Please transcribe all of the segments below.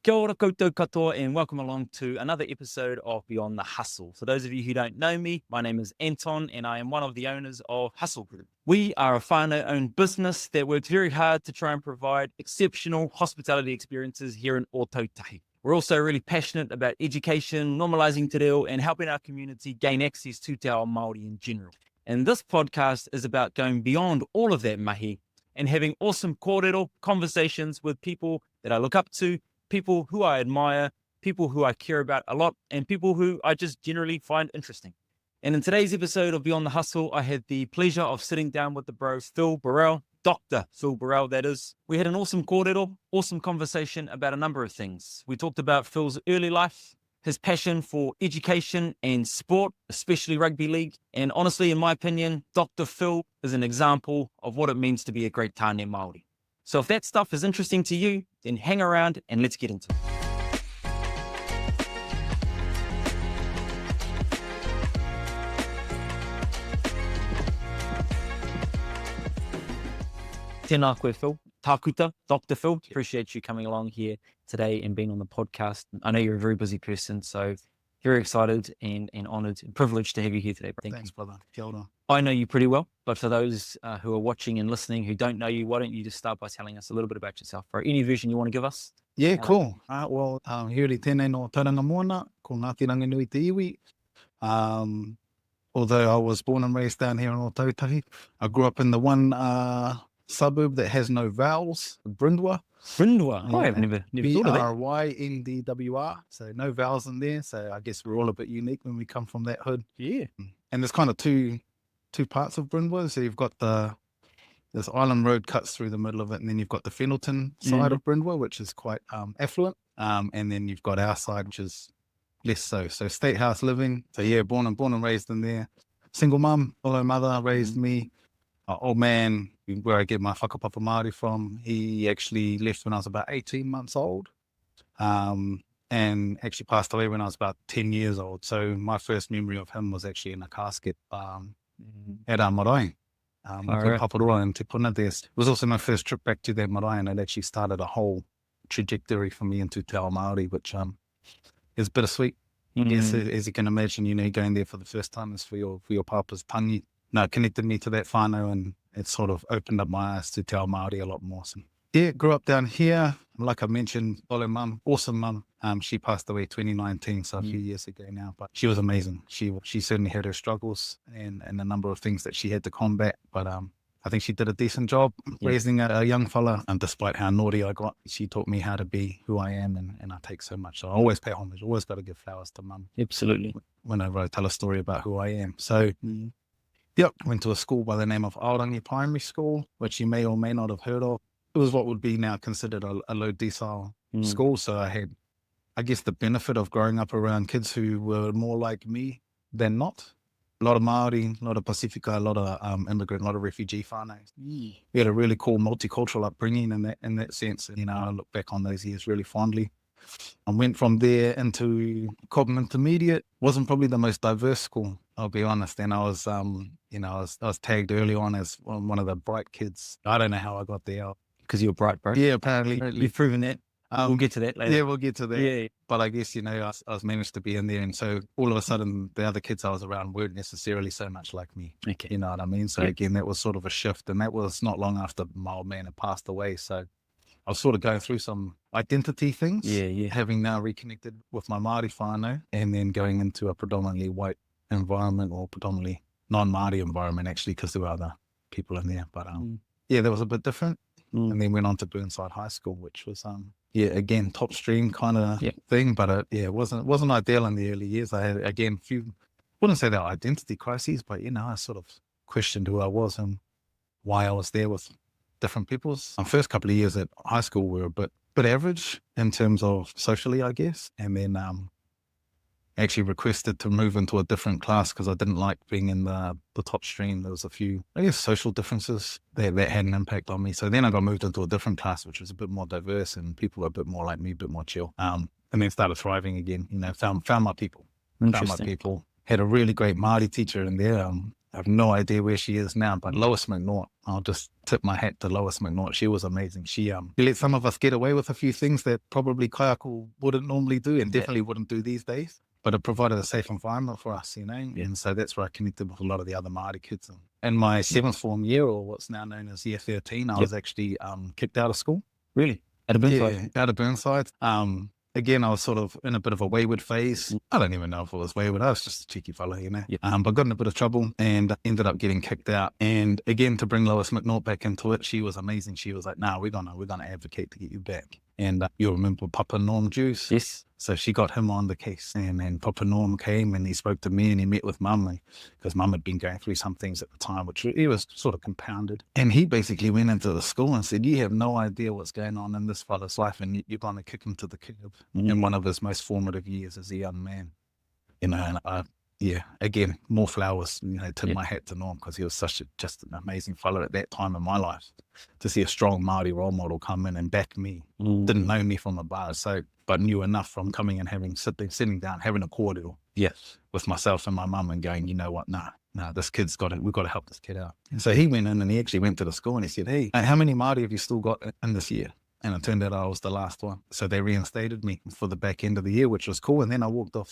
Kia ora koutou katoa and welcome along to another episode of Beyond the Hustle. For those of you who don't know me, my name is Anton and I am one of the owners of Hustle Group. We are a whānau-owned business that works very hard to try and provide exceptional hospitality experiences here in Ōtautahi. We're also really passionate about education, normalising te reo and helping our community gain access to te ao Māori in general. And this podcast is about going beyond all of that mahi and having awesome kōrero conversations with people that I look up to, people who I admire, people who I care about a lot, and people who I just generally find interesting. And in today's episode of Beyond the Hustle, I had the pleasure of sitting down with the bro Phil Borell, Dr. Phil Borell, that is. We had an awesome kōrero, awesome conversation about a number of things. We talked about Phil's early life, his passion for education and sport, especially rugby league. And honestly, in my opinion, Dr. Phil is an example of what it means to be a great tāne Māori. So if that stuff is interesting to you, then hang around and let's get into it. Tēnā koe, Phil. Tākuta, Dr. Phil. Appreciate you coming along here today and being on the podcast. I know you're a very busy person, so very excited and honoured and privileged to have you here today. Thanks, brother. Kia ora. I know you pretty well, but for those who are watching and listening who don't know you, why don't you just start by telling us a little bit about yourself, bro? Any version you want to give us? Yeah, cool. Here tēnei no tauranga moana, ko Ngāti Ranginui te iwi. Although I was born and raised down here in Ōtautahi, I grew up in the one suburb that has no vowels, Brindwa. Brindwa? Oh, I've never thought of that. BRYNDWR, so no vowels in there. So I guess we're all a bit unique when we come from that hood. Yeah. And there's kind of two parts of Brindwa. So you've got this island road cuts through the middle of it, and then you've got the Fenelton side of Brindwa, which is quite affluent. And then you've got our side, which is less so. So state house living. So yeah, born and raised in there. Single mum, fellow mother raised me. Old man, where I get my whakapapa Māori from, he actually left when I was about 18 months old. And actually passed away when I was about 10 years old. So my first memory of him was actually in a casket at our marae. Paparoa in Te Puna there. It was also my first trip back to that marae, and it actually started a whole trajectory for me into te ao Māori, which is bittersweet. Yes, as you can imagine, going there for the first time is for your papa's tangi. No, it connected me to that whānau, and it sort of opened up my eyes to te ao Māori a lot more. So, yeah, grew up down here. Like I mentioned, Ole mum, awesome mum. She passed away 2019, so a few years ago now, but she was amazing. She certainly had her struggles and a number of things that she had to combat, but I think she did a decent job raising a young fella, and despite how naughty I got, she taught me how to be who I am, and I take so much. So I always pay homage, always got to give flowers to mum. Absolutely. Whenever I tell a story about who I am. So... Yep, went to a school by the name of Aorangi Primary School, which you may or may not have heard of. It was what would be now considered a low decile school. So I had, I guess, the benefit of growing up around kids who were more like me than not. A lot of Māori, a lot of Pasifika, a lot of immigrant, a lot of refugee whānau. We had a really cool multicultural upbringing in that sense. And, I look back on those years really fondly. I went from there into Cobham Intermediate. Wasn't probably the most diverse school, I'll be honest. And I was, I was tagged early on as one of the bright kids. I don't know how I got there. Because you're bright, bro. Yeah, apparently. You've proven that. We'll get to that later. Yeah, we'll get to that. Yeah. But I guess, I was managed to be in there. And so all of a sudden, the other kids I was around weren't necessarily so much like me. Okay. You know what I mean? So again, that was sort of a shift. And that was not long after my old man had passed away. So I was sort of going through some identity things. Yeah. Having now reconnected with my Māori whānau, and then going into a predominantly white environment, or predominantly non-Māori environment, actually, because there were other people in there. But that was a bit different. And then went on to Burnside High School, which was again, top stream kind of thing. But it wasn't ideal in the early years. I had, again, wouldn't say they were identity crises, but I sort of questioned who I was and why I was there with different peoples. My first couple of years at high school were a bit average in terms of socially, I guess. And then actually requested to move into a different class because I didn't like being in the top stream. There was a few, I guess, social differences that had an impact on me. So then I got moved into a different class, which was a bit more diverse, and people were a bit more like me, a bit more chill. And then started thriving again. Found my people. Found my people. Had a really great Māori teacher in there. I have no idea where she is now, but Lois McNaught, I'll just tip my hat to Lois McNaught. She was amazing. She let some of us get away with a few things that probably kayako wouldn't normally do and definitely wouldn't do these days. But it provided a safe environment for us, And so that's where I connected with a lot of the other Māori kids. In my 7th form year, or what's now known as year 13, I was actually kicked out of school. Really? At a Burnside? Yeah, out of Burnside. Again, I was sort of in a bit of a wayward phase. I don't even know if it was wayward. I was just a cheeky fellow, But got in a bit of trouble and ended up getting kicked out. And again, to bring Lois McNaught back into it, she was amazing. She was like, "No, we're gonna advocate to get you back." And you remember Papa Norm Juice? Yes. So she got him on the case, and then Papa Norm came and he spoke to me and he met with Mum because Mum had been going through some things at the time, which he was sort of compounded. And he basically went into the school and said, "You have no idea what's going on in this fella's life, and you're going to kick him to the curb in one of his most formative years as a young man." And again, more flowers, tip my hat to Norm, because he was just an amazing fellow at that time in my life. To see a strong Māori role model come in and back me, didn't know me from a bar, but knew enough from coming and sitting down, having a kōrero with myself and my mum and going, "You know what, nah, this kid's we've got to help this kid out." And so he went in and he actually went to the school and he said, "Hey, how many Māori have you still got in this year?" And it turned out I was the last one. So they reinstated me for the back end of the year, which was cool. And then I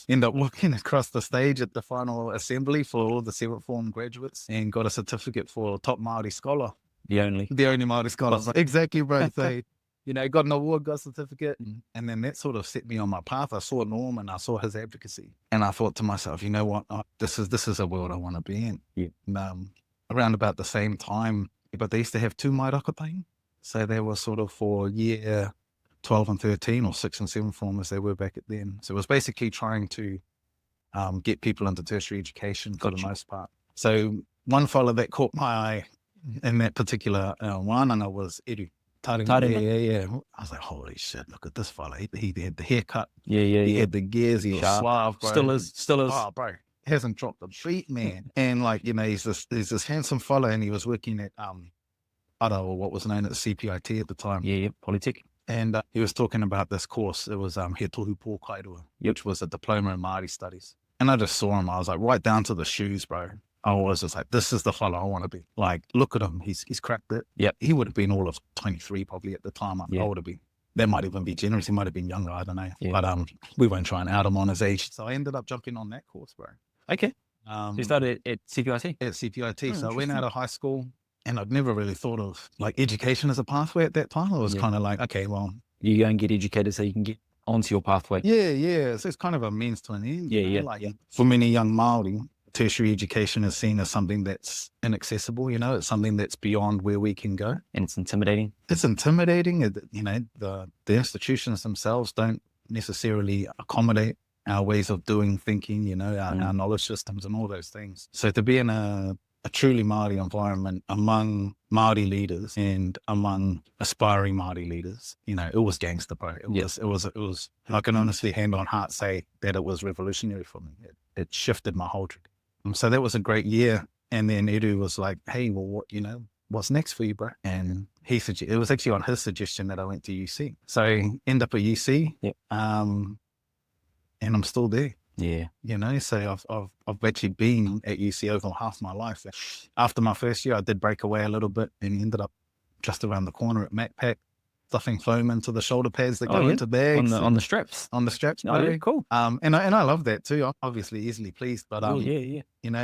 ended up walking across the stage at the final assembly for all the 7th form graduates and got a certificate for top Māori scholar. The only Māori scholar. Exactly, bro. So, got an award, got a certificate. And then that sort of set me on my path. I saw Norm and I saw his advocacy. And I thought to myself, you know what? This is a world I want to be in. Yeah. And, around about the same time, but they used to have 2 mai rakatai. So they were sort of for year 12 and 13 or 6 and 7 form as they were back then. So it was basically trying to get people into tertiary education for the most part. So one fellow that caught my eye in that particular wānanga was Edu. Yeah. I was like, holy shit, look at this fella. He had the haircut. He had the gears. He was suave, bro. Still is. Oh, bro. Hasn't dropped a beat, man. And he's this handsome fella, and he was working at or what was known as CPIT at the time. Yeah, Polytech. And he was talking about this course. It was He Tohu Pō Kairua, which was a diploma in Māori studies. And I just saw him. I was like, right down to the shoes, bro. I was just like, this is the fella I want to be. Like, look at him. He's cracked it. Yeah. He would have been all of 23 probably at the time. I would have been. That might even be generous. He might have been younger. I don't know. Yeah. But we won't try and out him on his age. So I ended up jumping on that course, bro. Okay. You started at CPIT? At CPIT. So I went out of high school. And I'd never really thought of education as a pathway at that time. It was kind of like, okay, well, you go and get educated so you can get onto your pathway. Yeah. So it's kind of a means to an end. Yeah. For many young Māori, tertiary education is seen as something that's inaccessible. It's something that's beyond where we can go. And it's intimidating. It's intimidating. The institutions themselves don't necessarily accommodate our ways of doing thinking, our knowledge systems and all those things. So to be in a truly Māori environment among Māori leaders and among aspiring Māori leaders, it was gangster, bro. It was, I can honestly hand on heart say that it was revolutionary for me. It shifted my whole trajectory. So that was a great year. And then Edu was like, hey, well, what's next for you, bro? And it was actually on his suggestion that I went to UC. So I end up at UC, and I'm still there. Yeah. So I've actually been at UC over half my life. After my first year, I did break away a little bit and ended up just around the corner at MacPac, stuffing foam into the shoulder pads that go into bags. On the straps. On the straps. Oh, yeah, cool. And I love that too. I'm obviously easily pleased, but yeah.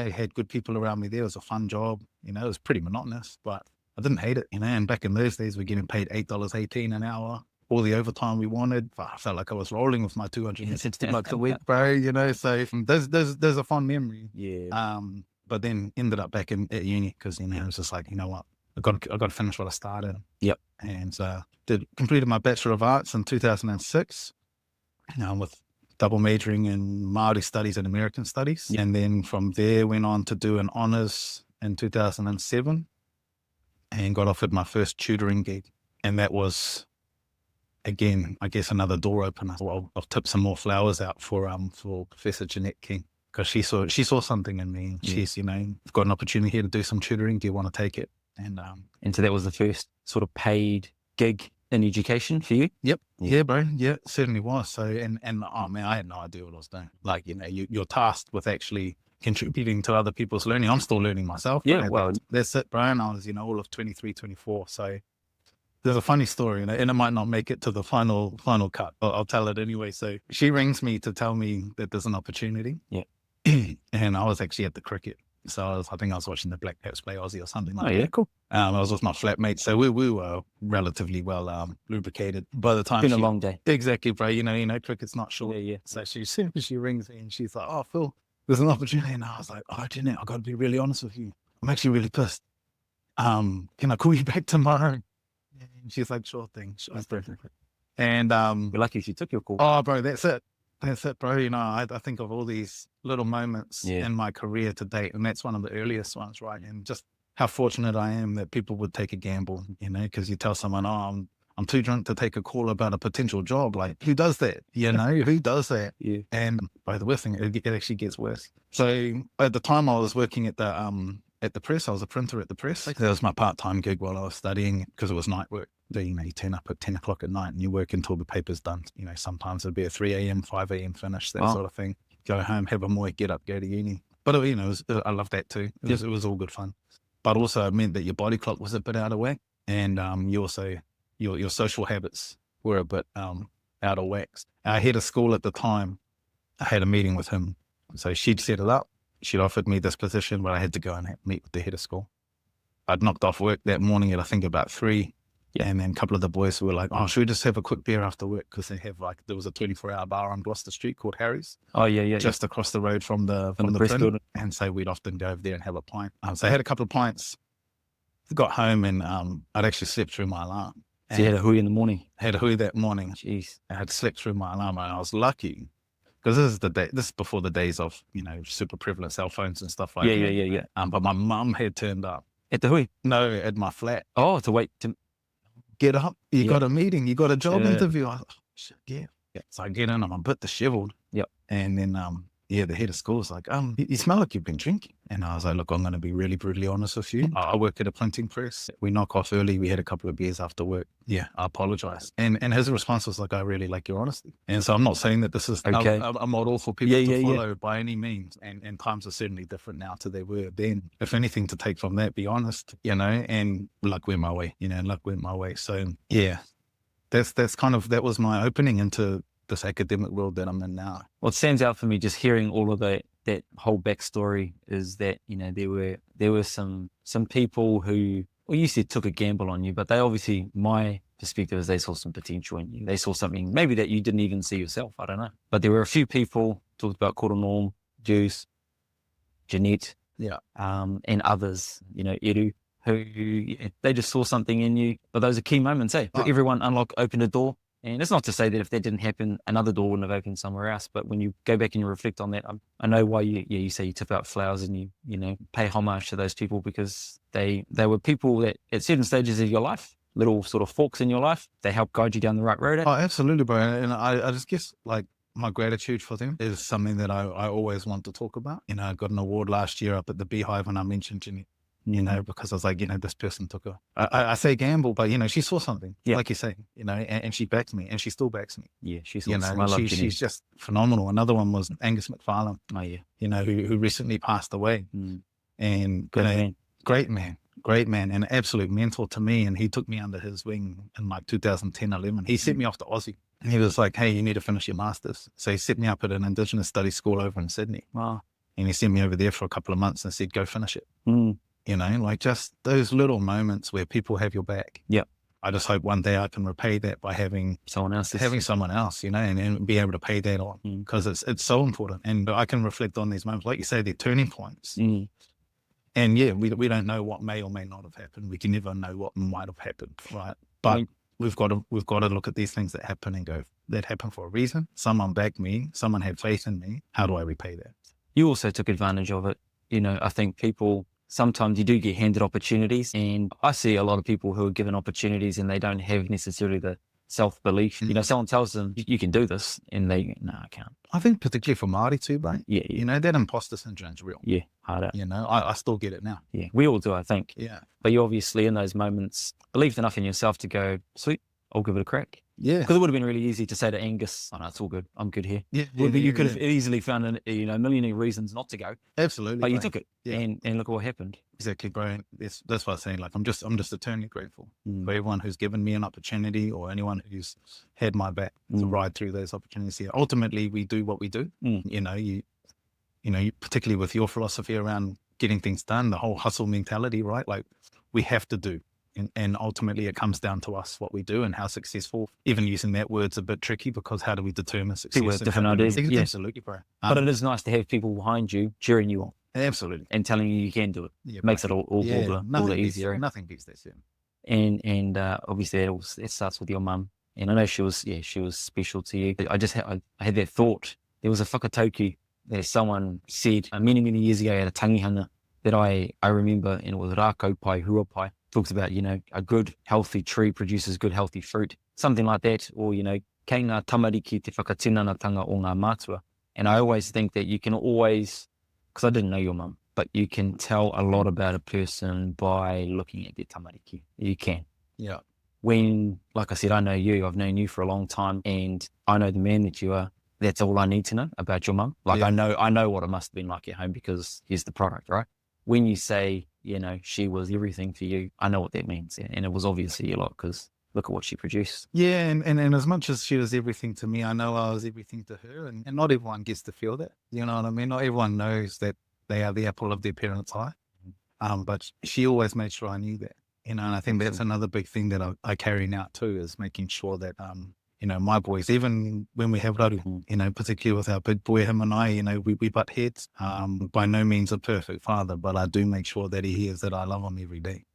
Had good people around me there. It was a fun job. It was pretty monotonous, but I didn't hate it. And back in those days, we're getting paid $8.18 an hour. All the overtime we wanted. I felt like I was rolling with my 260 bucks a week, bro. So there's a fond memory. Yeah. But then ended up back at uni because it was just like, you know what, I got to finish what I started. Yep. And completed my Bachelor of Arts in 2006. With double majoring in Māori studies and American studies, and then from there went on to do an honours in 2007, and got offered my first tutoring gig, and that was, again, I guess another door opener. Well, I'll tip some more flowers out for Professor Jeanette King, because she saw something in me. She's, I've got an opportunity here to do some tutoring. Do you want to take it? And so that was the first sort of paid gig in education for you? Yep. Yeah, bro. Yeah, it certainly was. So, and oh man, I had no idea what I was doing. Like, you're tasked with actually contributing to other people's learning. I'm still learning myself. Yeah, well, that's it, bro. And I was, all of 23, 24. So there's a funny story, and it might not make it to the final cut, but I'll tell it anyway. So she rings me to tell me that there's an opportunity. Yeah. And I was actually at the cricket. So I think I was watching the Black Caps play Aussie or something like that. Oh, yeah, cool. I was with my flatmate, so we were relatively well lubricated by the time. It's been a long day. Exactly, bro. Cricket's not short. Yeah. So she rings me and she's like, "Oh, Phil, there's an opportunity." And I was like, "Oh, Jeanette, I got to be really honest with you. I'm actually really pissed. Can I call you back tomorrow?" And she's like, "Sure thing." Sure thing. And you're lucky she took your call. Oh, bro, that's it. That's it, bro. I think of all these little moments in my career to date, and that's one of the earliest ones, right? And just how fortunate I am that people would take a gamble, because you tell someone, "Oh, I'm too drunk to take a call about a potential job." Like, who does that? Who does that? Yeah. And by the worst thing, it actually gets worse. So at the time I was working at the press, I was a printer at the press. That was my part-time gig while I was studying, because it was night work. You turn up at 10 o'clock at night and you work until the paper's done. Sometimes it'd be a 3 a.m., 5 a.m. finish, that sort of thing. Go home, have a moy, get up, go to uni. But, I love that too. It was all good fun. But also it meant that your body clock was a bit out of whack. And you also, your social habits were a bit out of whack. Our head of school at the time, I had a meeting with him. So she'd set it up. She'd offered me this position, but I had to go and meet with the head of school. I'd knocked off work that morning at, I think, about 3. Yeah. And then a couple of the boys were like, "Oh, should we just have a quick beer after work?" Because they have there was a 24-hour bar on Gloucester Street called Harry's. Oh, yeah. Just across the road from the press building. And so we'd often go over there and have a pint. So I had a couple of pints, got home, and I'd actually slept through my alarm. So you had a hui in the morning? Had a hui that morning. Jeez. I had slept through my alarm, and I was lucky. Because this is before the days of, super prevalent cell phones and stuff like that. Yeah. But my mum had turned up. At the hui? No, at my flat. Oh, to wait to... Get up, you got a meeting, you got a job interview. I was like, "Oh, shit, yeah. So I get in, I'm a bit disheveled. Yep. And then, the head of school was like, "You smell like you've been drinking." And I was like, "Look, I'm going to be really brutally honest with you. I work at a printing press. We knock off early. We had a couple of beers after work. Yeah, I apologize." And his response was like, "I really like your honesty." And so I'm not saying that this is a model for people to follow by any means. And times are certainly different now to they were then. If anything to take from that, be honest, and luck went my way, luck went my way. So yeah, that was my opening into this academic world that I'm in now. What stands out for me just hearing all of that whole backstory is that, there were some people who, well, you said took a gamble on you, but they obviously, my perspective is they saw some potential in you. They saw something maybe that you didn't even see yourself. I don't know. But there were a few people, talked about Kōrero, Juice, Jeanette, and others, Eru, who they just saw something in you. But those are key moments, eh? For everyone open a door. And it's not to say that if that didn't happen, another door wouldn't have opened somewhere else. But when you go back and you reflect on that, I know why you say you tip out flowers and you pay homage to those people, because they were people that at certain stages of your life, little sort of forks in your life, they help guide you down the right road. Oh, absolutely, bro. And I just guess my gratitude for them is something that I always want to talk about. I got an award last year up at the Beehive and I mentioned Jeanette. Because I was like, this person took I say gamble, but, she saw something, like you say, and she backed me and she still backs me. Yeah, she's awesome. She's just phenomenal. Another one was Angus McFarlane, who recently passed away. And great man, and an absolute mentor to me. And he took me under his wing in 2010, 11. He sent me off to Aussie. And he was like, "Hey, you need to finish your master's." So he set me up at an Indigenous studies school over in Sydney. Wow. And he sent me over there for a couple of months and said, "Go finish it." Just those little moments where people have your back. Yeah. I just hope one day I can repay that by having someone else, and be able to pay that on, because it's so important. And I can reflect on these moments, like you say, they're turning points. And we don't know what may or may not have happened. We can never know what might have happened, right? But we've got to look at these things that happen and go, that happened for a reason. Someone backed me. Someone had faith in me. How do I repay that? You also took advantage of it. I think people, sometimes you do get handed opportunities, and I see a lot of people who are given opportunities and they don't have necessarily the self-belief. Someone tells them, "You can do this," and they go, "No, I can't." I think particularly for Māori too, mate. Yeah. That imposter syndrome is real. Yeah, hard out. I still get it now. Yeah, we all do, I think. Yeah. But you obviously in those moments believed enough in yourself to go, "Sweet, I'll give it a crack." Yeah. Because it would have been really easy to say to Angus, oh no, it's all good. I'm good here. Yeah. You could have easily found a million reasons not to go. Absolutely. But you took it. Yeah. And look what happened. Exactly, bro. That's what I'm saying. Like, I'm just eternally grateful for everyone who's given me an opportunity or anyone who's had my back to ride through those opportunities here. Ultimately, we do what we do. You particularly with your philosophy around getting things done, the whole hustle mentality, right? Like, we have to do. And ultimately, it comes down to us, what we do and how successful. Even using that word's a bit tricky because how do we determine success? People have different ideas. Yeah. Absolutely, bro. But it is nice to have people behind you cheering you on. Absolutely. And telling you can do it. Yeah, makes it all the easier. Nothing beats that. Yeah. And obviously it starts with your mum. And I know she was special to you. I had that thought. There was a whakatauki that someone said many, many years ago at a tangihanga that I remember, and it was rākau pai, hua pai. Talks about, a good, healthy tree produces good, healthy fruit. Something like that. Or, kei ngā tamariki te whakatinanatanga o ngā mātua. And I always think that you can always, because I didn't know your mum, but you can tell a lot about a person by looking at their tamariki. You can. Yeah. When, like I said, I know you, I've known you for a long time, and I know the man that you are. That's all I need to know about your mum. Like, I know what it must have been like at home because here's the product, right? When you say, she was everything for you, I know what that means. Yeah? And it was obviously a lot because look at what she produced. Yeah, and as much as she was everything to me, I know I was everything to her. And not everyone gets to feel that. You know what I mean? Not everyone knows that they are the apple of their parents' eye. But she always made sure I knew that. And I think that's another big thing that I carry now too, is making sure that, my boys, even when we have raru, particularly with our big boy, him and I, we butt heads. By no means a perfect father, but I do make sure that he hears that I love him every day,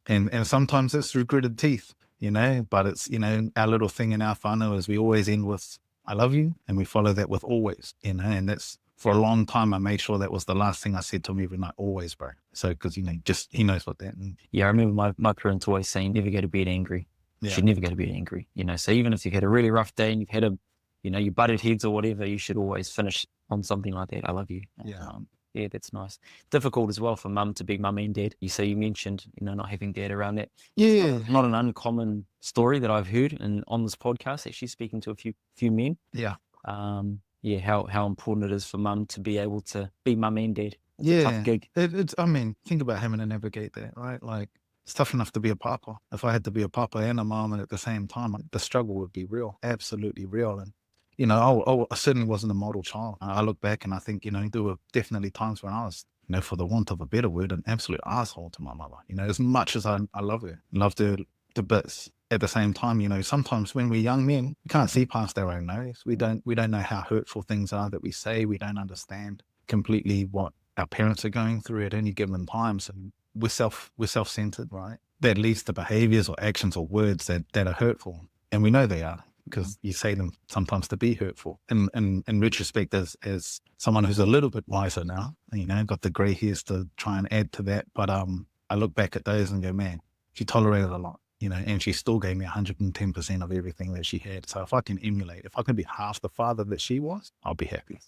And sometimes it's through gritted teeth, but it's, our little thing in our whānau is we always end with, I love you, and we follow that with always, and that's, for a long time, I made sure that was the last thing I said to him every night, always, bro. So, because, he knows what that is. Yeah, I remember my parents always saying, never go to bed angry. You should never go to bed angry, So even if you've had a really rough day and you've had you butted heads or whatever, you should always finish on something like that. I love you. Yeah. Yeah, that's nice. Difficult as well for mum to be mum and dad. You mentioned, not having dad around that. Yeah. Not an uncommon story that I've heard and on this podcast, actually speaking to a few men. Yeah. How important it is for mum to be able to be mum and dad. It's a tough gig. Think about having to navigate that, right? Like, it's tough enough to be a papa. If I had to be a papa and a mom at the same time, the struggle would be real, absolutely real. And, I certainly wasn't a model child. I look back and I think, there were definitely times when I was, for the want of a better word, an absolute asshole to my mother. As much as I love her, to bits. At the same time, sometimes when we're young men, we can't see past our own nose. We don't know how hurtful things are that we say. We don't understand completely what our parents are going through at any given time. So we're self-centered, right? That leads to behaviors or actions or words that are hurtful. And we know they are because you say them sometimes to be hurtful. And in retrospect, as someone who's a little bit wiser now, got the gray hairs to try and add to that. But I look back at those and go, man, she tolerated a lot. And she still gave me 110% of everything that she had. So if I can emulate, if I can be half the father that she was, I'll be happy.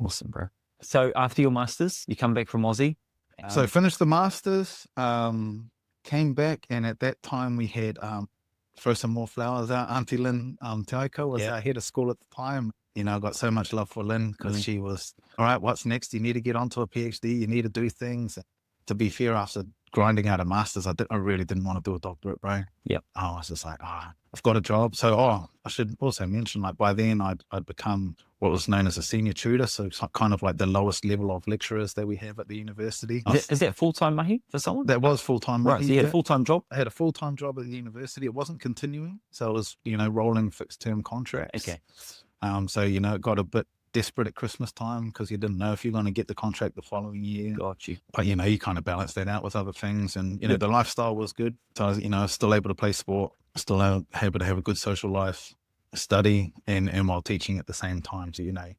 Awesome, bro. So after your masters, you come back from Aussie. So finished the masters, came back, and at that time we had, throw some more flowers out, Auntie Lynn Te Aiko was our head of school at the time. I got so much love for Lynn because she was, all right, what's next? You need to get onto a PhD. You need to do things. To be fair, after grinding out a master's, I really didn't want to do a doctorate, bro. Yep. I was just like, I've got a job. So, I should also mention, like, by then I'd become what was known as a senior tutor. So it's kind of like the lowest level of lecturers that we have at the university. Is that full-time mahi for someone? That was full-time mahi. Right, so you had a full-time job? I had a full-time job at the university. It wasn't continuing. So it was, rolling fixed-term contracts. Okay. So, it got a bit desperate at Christmas time because you didn't know if you're going to get the contract the following year. Got you. But, you kind of balance that out with other things. And, the lifestyle was good. So, I was still able to play sport, still able to have a good social life, study, and while teaching at the same time. So, it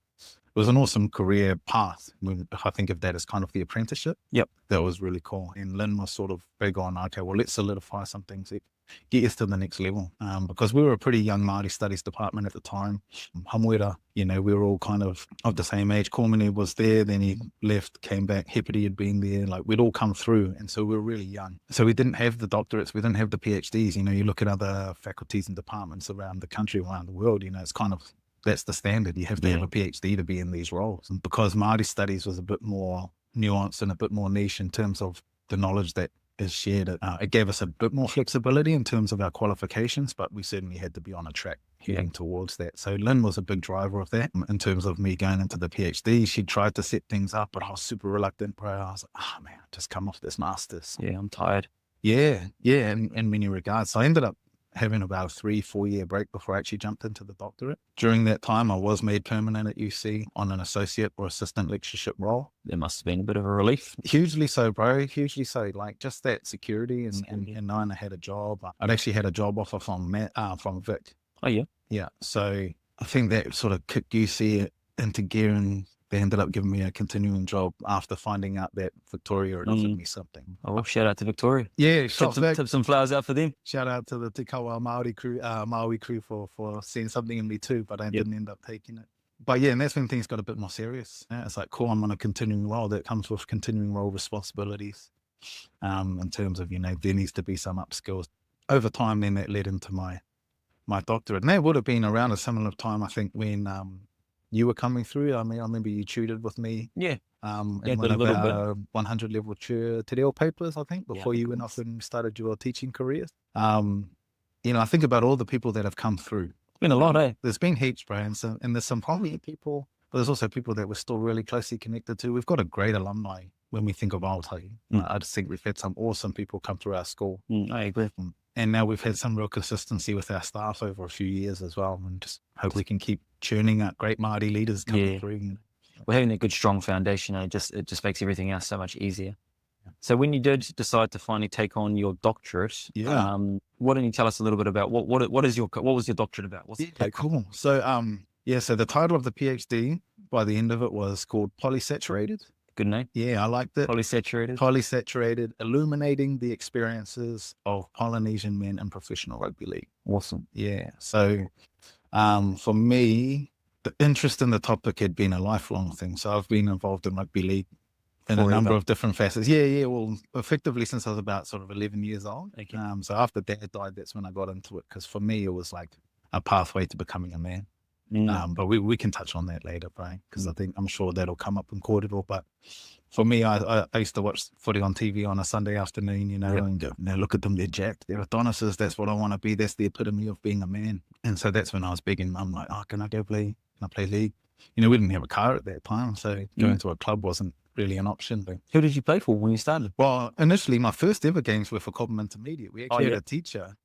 was an awesome career path. If I think of that as kind of the apprenticeship. Yep. That was really cool. And Lynn was sort of big on, okay, well, let's solidify some things get us to the next level. Because we were a pretty young Māori studies department at the time. Hamuera, you know, we were all kind of the same age. Kormene was there, then he left, came back. Hepati had been there. Like, we'd all come through. And so we were really young. So we didn't have the doctorates. We didn't have the PhDs. You know, you look at other faculties and departments around the country, around the world, you know, it's kind of, that's the standard. You have to have a PhD to be in these roles. And because Māori studies was a bit more nuanced and a bit more niche in terms of the knowledge that is shared, it gave us a bit more flexibility in terms of our qualifications, but we certainly had to be on a track heading towards that. So Lynn was a big driver of that in terms of me going into the PhD. She tried to set things up, but I was super reluctant, bro. I was like, oh man, just come off this master's. Yeah, I'm tired. Yeah, in many regards. So I ended up having about a 3-4 year break before I actually jumped into the doctorate. During that time, I was made permanent at UC on an associate or assistant lectureship role. There must have been a bit of a relief. Hugely so, bro. Hugely so. Like, just that security and knowing I had a job. I'd actually had a job offer from Vic. Oh, yeah? Yeah. So I think that sort of kicked UC into gear, and they ended up giving me a continuing job after finding out that Victoria had offered me something. Oh, well, shout out to Victoria. Yeah, tip some flowers out for them. Shout out to the Te Kawa Māori crew, Maui crew for seeing something in me too, but I didn't end up taking it. But yeah, and that's when things got a bit more serious. Yeah, it's like, cool, I'm on a continuing role that comes with continuing role responsibilities. In terms of, you know, there needs to be some upskills. Over time, then that led into my doctorate. And that would have been around a similar time, I think, when you were coming through. I mean, I remember you tutored with me. Yeah. In one of our 100 level Te Reo papers, I think, before you went off and started your teaching career. You know, I think about all the people that have come through. It's been a lot, eh? There's been heaps, bro. And there's some probably people, but there's also people that we're still really closely connected to. We've got a great alumni when we think of Ōtautahi. I just think we've had some awesome people come through our school. I agree. And now we've had some real consistency with our staff over a few years as well. And just hope we can keep churning out great Māori leaders coming through. You know. We're having a good, strong foundation, and it just makes everything else so much easier. So when you did decide to finally take on your doctorate, what can you tell us a little bit about what was your doctorate about? What's cool. So so the title of the PhD by the end of it was called Polysaturated. Good name. Yeah, I liked it. Polysaturated. Illuminating the experiences of Polynesian men in professional rugby league. Awesome. Yeah. So for me, the interest in the topic had been a lifelong thing. So I've been involved in rugby league in a number of different facets. Yeah. Well, effectively since I was about sort of 11 years old. Okay. So after Dad died, that's when I got into it. Because for me, it was like a pathway to becoming a man. But we can touch on that later, right? Because I'm sure that'll come up in kōrero. But for me, I used to watch footy on TV on a Sunday afternoon, you know, and go, now look at them, they're jacked, they're Adonises, that's what I want to be, that's the epitome of being a man. And so that's when I was begging Mum, like, oh, can I go play? Can I play league? You know, we didn't have a car at that time, so going to a club wasn't really an option. But who did you play for when you started? Well, initially, my first ever games were for Cobham Intermediate. We actually had a teacher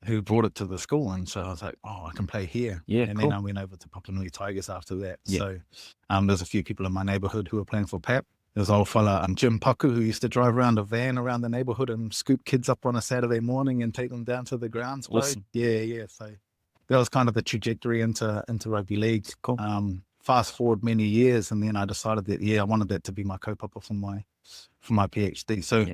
who brought it to the school, and so I was like, oh, I can play here. Yeah, and then I went over to Papanui Tigers after that. So there's a few people in my neighbourhood who were playing for PAP. There's an old fella, Jim Paku, who used to drive around a van around the neighbourhood and scoop kids up on a Saturday morning and take them down to the grounds. Awesome. Yeah. So that was kind of the trajectory into rugby league. Cool. Fast forward many years, and then I decided that I wanted that to be my co-papa for my PhD. So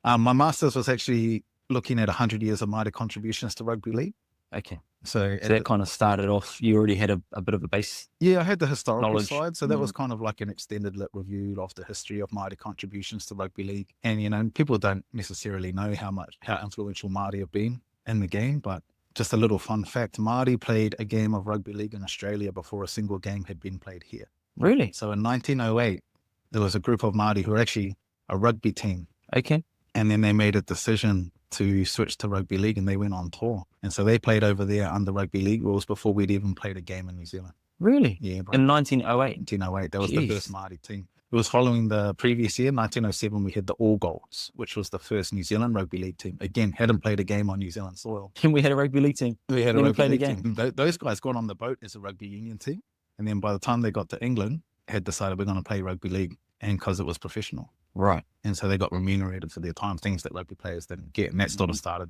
my master's was actually looking at 100 years of Māori contributions to rugby league. Okay. So that kind of started off, you already had a bit of a base. Yeah, I had the historical knowledge. side. So that was kind of like an extended lit review of the history of Māori contributions to rugby league. And, you know, people don't necessarily know how influential Māori have been in the game, but just a little fun fact, Māori played a game of rugby league in Australia before a single game had been played here. Really? So in 1908, there was a group of Māori who were actually a rugby team. Okay. And then they made a decision to switch to rugby league, and they went on tour. And so they played over there under rugby league rules before we'd even played a game in New Zealand. Really? Yeah. Bro. In 1908? 1908. That was the first Māori team. It was following the previous year, 1907, we had the All Golds, which was the first New Zealand rugby league team. Again, hadn't played a game on New Zealand soil. And we had a rugby league team. We had a rugby league team. Those guys got on the boat as a rugby union team. And then by the time they got to England, had decided we're going to play rugby league, and because it was professional. Right. And so they got remunerated for their time, things that rugby players didn't get. And that sort of started,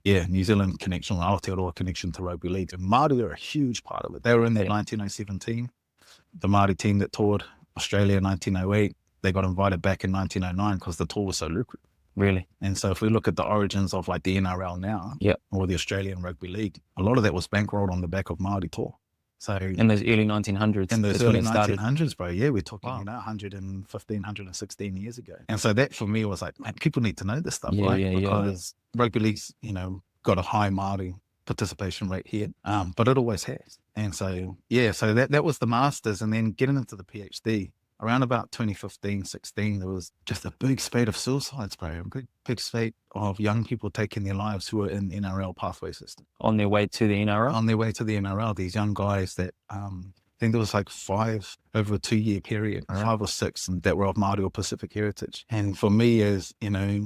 New Zealand connection, Aotearoa connection to rugby league. And Māori were a huge part of it. They were in that 1907 team, the Māori team that toured Australia in 1908. They got invited back in 1909 because the tour was so lucrative. Really? And so if we look at the origins of like the NRL now, or the Australian Rugby League, a lot of that was bankrolled on the back of Māori tour. So in those early 1900s. In those early 1900s, bro. Yeah, we're talking, 115, 116 years ago. And so that for me was like, man, people need to know this stuff, right? Because rugby league's, got a high Māori participation rate here, but it always has. And so, so that was the Masters. And then getting into the PhD, around about 2015, 16, there was just a big spate of suicides, bro. A big spate of young people taking their lives who were in NRL pathway system. On their way to the NRL? On their way to the NRL, these young guys that, I think there was like 5 over a 2-year period, 5 or 6 that were of Māori or Pacific heritage. And for me as,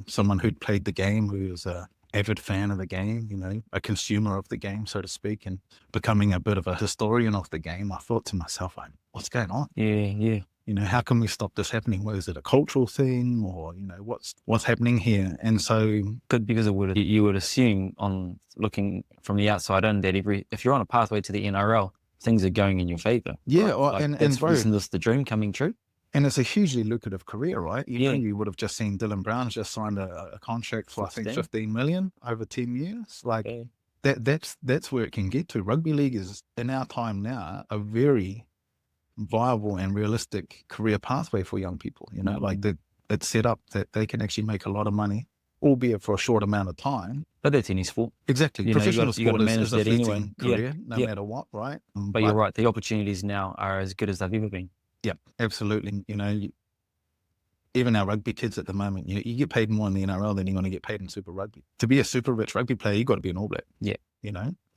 someone who'd played the game, who was a avid fan of the game, a consumer of the game, so to speak, and becoming a bit of a historian of the game, I thought to myself, like, what's going on? Yeah. How can we stop this happening? Is it a cultural thing, or what's happening here? And so, because you would assume, on looking from the outside in, that if you're on a pathway to the NRL, things are going in your favor. Yeah, right? and isn't this the dream coming true? And it's a hugely lucrative career, right? You would have just seen Dylan Brown just signed a contract for I think 15 million over 10 years. Like that's where it can get to. Rugby league is, in our time now, a very viable and realistic career pathway for young people. It's set up that they can actually make a lot of money, albeit for a short amount of time. But that's any sport. Exactly. Professional sport is a fleeting career, no Yeah. matter what, right? But you're right. The opportunities now are as good as they've ever been. Yeah, absolutely. Even our rugby kids at the moment, you get paid more in the NRL than you're going to get paid in Super Rugby. To be a super rich rugby player, you've got to be an All Black. Yeah.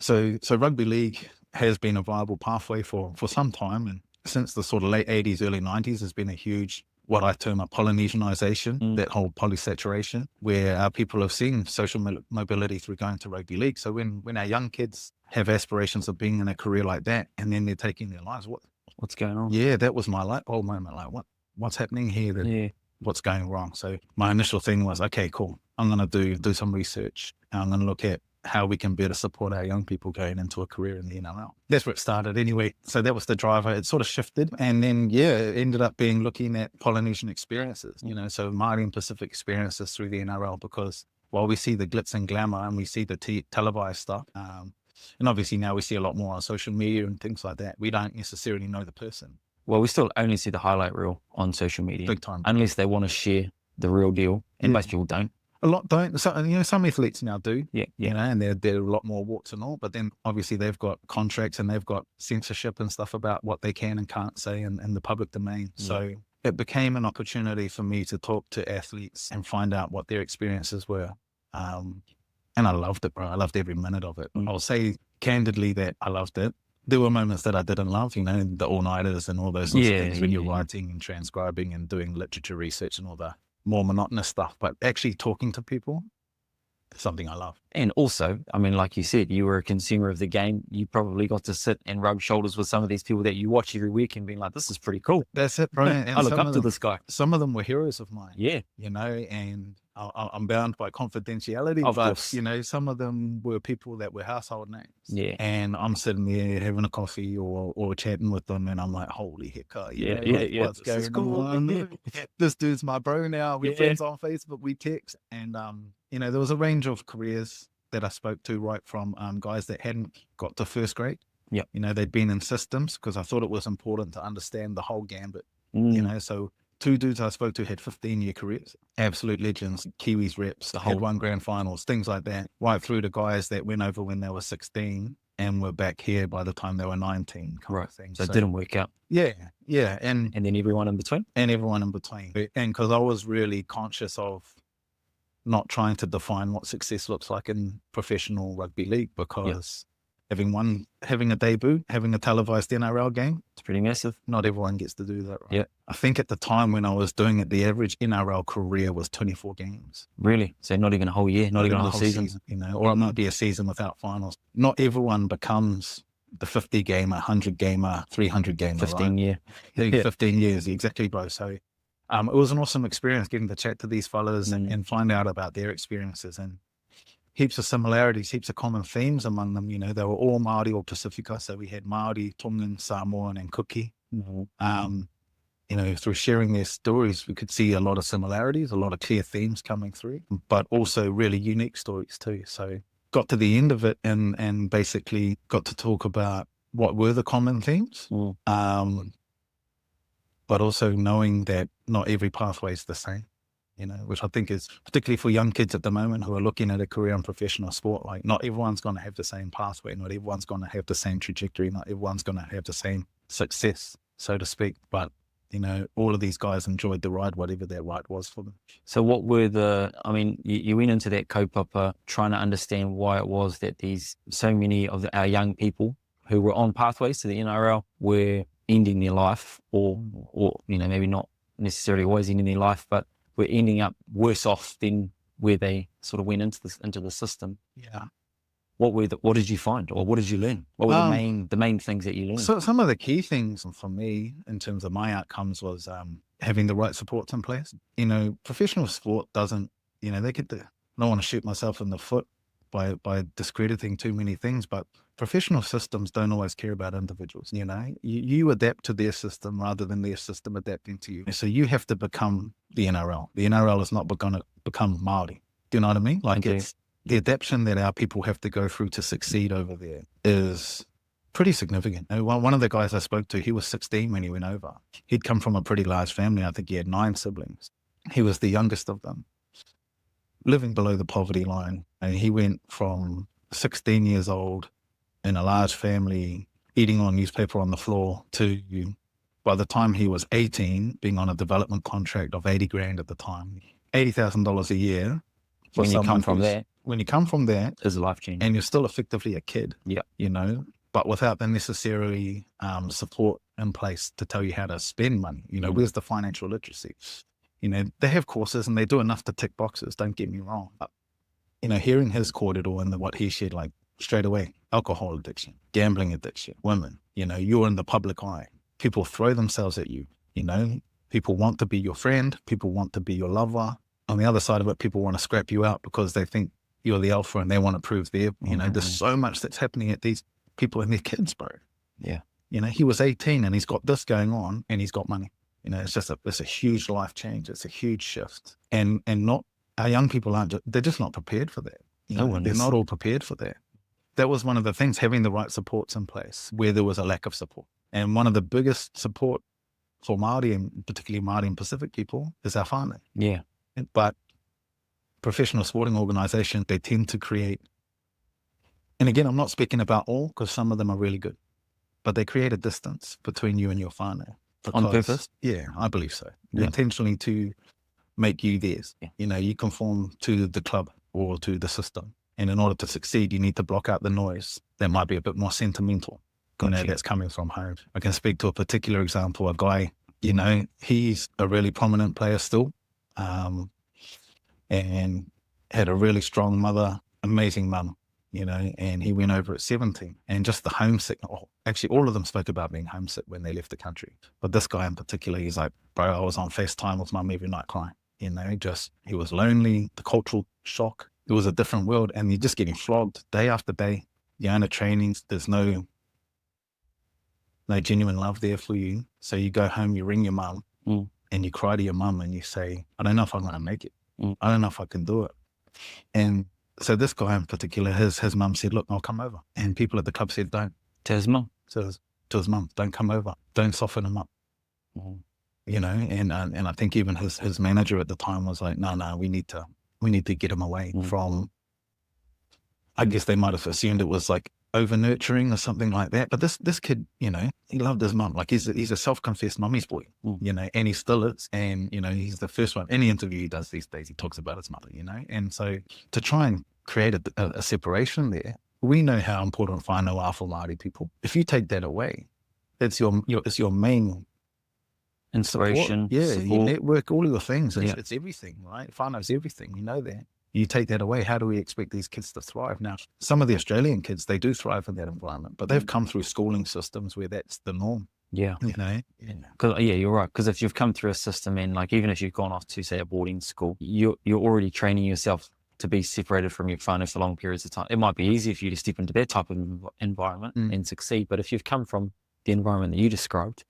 So rugby league has been a viable pathway for some time. And since the sort of late 80s, early 90s, there's been a huge, what I term a Polynesianization, that whole polysaturation, where our people have seen social mobility through going to rugby league. So when our young kids have aspirations of being in a career like that, and then they're taking their lives, what's going on? Yeah, that was my light bulb moment. Like, what's happening here? What's going wrong? So my initial thing was, okay, cool. I'm going to do some research. And I'm going to look at how we can better support our young people going into a career in the NRL. That's where it started anyway. So that was the driver. It sort of shifted. And then, it ended up looking at Polynesian experiences, so Māori and Pacific experiences through the NRL, because while we see the glitz and glamour and we see the televised stuff, and obviously now we see a lot more on social media and things like that, we don't necessarily know the person. Well, we still only see the highlight reel on social media. Big time. Unless they want to share the real deal. And most people don't. A lot don't. So, some athletes now do. Yeah. And they're a lot more warts and all. But then obviously they've got contracts and they've got censorship and stuff about what they can and can't say in the public domain. Yeah. So it became an opportunity for me to talk to athletes and find out what their experiences were. And I loved it, bro. I loved every minute of it. I'll say candidly that I loved it. There were moments that I didn't love, the all-nighters and all those sorts of things when you're writing and transcribing and doing literature research and all the more monotonous stuff. But actually talking to people, something I love. And also, I mean, like you said, you were a consumer of the game. You probably got to sit and rub shoulders with some of these people that you watch every week and being like, this is pretty cool. That's it, bro. And I look up to this guy. Some of them were heroes of mine. Yeah. And I'm bound by confidentiality. Of course. Some of them were people that were household names. Yeah. And I'm sitting there having a coffee or chatting with them, and I'm like, holy heck, what's going on? This dude's my bro now. We're friends on Facebook. We text. And, there was a range of careers that I spoke to, right from guys that hadn't got to first grade. Yep. They'd been in systems because I thought it was important to understand the whole gambit. So 2 dudes I spoke to had 15-year careers, absolute legends, Kiwis reps, had won grand finals, things like that, right through to guys that went over when they were 16 and were back here by the time they were 19. Right. So it didn't work out. Yeah. And then everyone in between? And everyone in between. And because I was really conscious of not trying to define what success looks like in professional rugby league, because having a debut, having a televised NRL game, it's pretty massive. Not everyone gets to do that, right? Yeah. I think at the time when I was doing it, the average NRL career was 24 games. Really? So not even a whole year, not even a whole season. Or it might be a season without finals. Not everyone becomes the 50 gamer, 100 gamer, 300 gamer. 15 year. 15 years, exactly, bro. So it was an awesome experience getting to chat to these fellas and find out about their experiences, and heaps of similarities, heaps of common themes among them. They were all Māori or Pasifika. So we had Māori, Tongan, Samoan, and Kuki. through sharing their stories, we could see a lot of similarities, a lot of clear themes coming through, but also really unique stories too. So got to the end of it and basically got to talk about what were the common themes, but also knowing that not every pathway is the same, which I think is particularly for young kids at the moment who are looking at a career in professional sport. Like, not everyone's going to have the same pathway, not everyone's going to have the same trajectory, not everyone's going to have the same success, so to speak. But all of these guys enjoyed the ride, whatever that ride was for them. So what were you went into that kaupapa trying to understand why it was that so many of our young people who were on pathways to the NRL were ending their life, or maybe not necessarily always ending their life, but were ending up worse off than where they sort of went into the system. Yeah. What did you find, or what did you learn? What were the main things that you learned? So some of the key things for me in terms of my outcomes was having the right supports in place. Professional sport doesn't, I don't want to shoot myself in the foot by discrediting too many things, but professional systems don't always care about individuals. You adapt to their system rather than their system adapting to you. So you have to become the NRL. The NRL is not going to become Māori. Do you know what I mean? Like, it's the adaptation that our people have to go through to succeed over there is pretty significant. One of the guys I spoke to, he was 16 when he went over. He'd come from a pretty large family. I think he had 9 siblings. He was the youngest of them, living below the poverty line. And he went from 16 years old in a large family, eating on newspaper on the floor, to, by the time he was 18, being on a development contract of 80 grand at the time, $80,000 a year. When you come from there, is life changing, and you're still effectively a kid. Yeah, but without the necessary support in place to tell you how to spend money. Where's the financial literacy? They have courses and they do enough to tick boxes. Don't get me wrong. But, hearing his kōrero and what he shared, like, straight away, alcohol addiction, gambling addiction, women. You're in the public eye. People throw themselves at you. People want to be your friend. People want to be your lover. On the other side of it, people want to scrap you out because they think you're the alpha and they want to prove there's so much that's happening at these people and their kids, bro. Yeah. He was 18 and he's got this going on and he's got money. It's a huge life change. It's a huge shift. And not, our young people they're just not prepared for that. They're not all prepared for that. That was one of the things, having the right supports in place where there was a lack of support. And one of the biggest support for Māori, and particularly Māori and Pacific people, is our whānau. Yeah. But professional sporting organizations, they tend to create, and again, I'm not speaking about all, because some of them are really good, but they create a distance between you and your whānau. On purpose? Yeah, I believe so. Yeah. Intentionally to make you theirs. Yeah. You conform to the club or to the system. And in order to succeed, you need to block out the noise that might be a bit more sentimental, that's coming from home. I can speak to a particular example, a guy, he's a really prominent player still, and had a really strong mother, amazing mum, and he went over at 17, and just the homesick. Actually, all of them spoke about being homesick when they left the country. But this guy in particular, he's like, bro, I was on FaceTime with mum every night crying. He was lonely, the cultural shock. It was a different world, and you're just getting flogged day after day. You're in the trainings. There's no genuine love there for you. So you go home, you ring your mum, and you cry to your mum, and you say, I don't know if I'm going to make it. I don't know if I can do it. And so this guy in particular, his mum said, look, I'll come over. And people at the club said, don't. To his mum? To his mum, don't come over. Don't soften him up. And I think even his manager at the time was like, no, we need to get him away from, I guess they might have assumed it was like over nurturing or something like that. But this kid, he loved his mum. Like, he's a self-confessed mummy's boy, and he still is. And, he's the first one. Any interview he does these days, he talks about his mother, And so to try and create a separation there, we know how important whānau are for Māori people. If you take that away, it's your main inspiration. Support. Yeah, you network, all of your things. It's everything, right? Whānau's everything. That. You take that away, how do we expect these kids to thrive? Now, some of the Australian kids, they do thrive in that environment, but they've come through schooling systems where that's the norm. Yeah. You're right. Because if you've come through a system and, like, even if you've gone off to, say, a boarding school, you're already training yourself to be separated from your whānau for long periods of time. It might be easier for you to step into that type of environment and succeed, but if you've come from the environment that you described,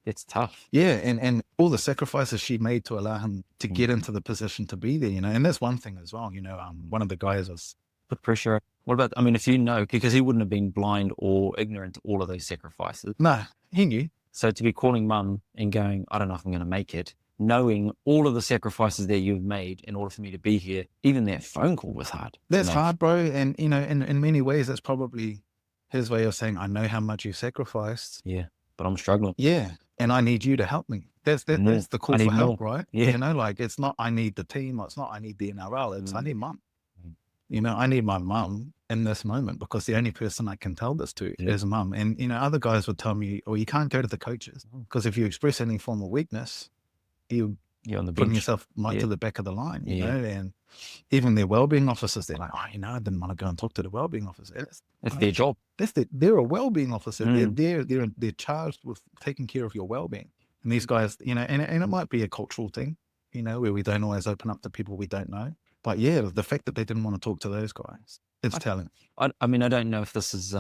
It's tough. Yeah, and all the sacrifices she made to allow him to get into the position to be there, you know, and that's one thing as well, you know, one of the guys was... Put pressure. What about, I mean, if you know, because he wouldn't have been blind or ignorant to all of those sacrifices. No, he knew. So to be calling mum and going, I don't know if I'm going to make it, knowing all of the sacrifices that you've made in order for me to be here, even that phone call was hard. That's hard, bro. And, you know, in many ways, that's probably his way of saying, I know how much you sacrificed. Yeah, but I'm struggling. Yeah, and I need you to help me. That's the call for help, right? Yeah. You know, like, it's not I need the team, or it's not I need the NRL, it's I need mum. You know, I need my mum in this moment, because the only person I can tell this to is mum. And, you know, other guys would tell me, you can't go to the coaches, because if you express any form of weakness, you're on the putting bench. Yourself right to the back of the line, you know. And even their wellbeing officers, they're like, you know, I didn't want to go and talk to the wellbeing officer. It's their job. They're a wellbeing officer. They're charged with taking care of your wellbeing. And these guys, you know, and it might be a cultural thing, you know, where we don't always open up to people we don't know. But yeah, the fact that they didn't want to talk to those guys, it's telling. I mean, I don't know if this is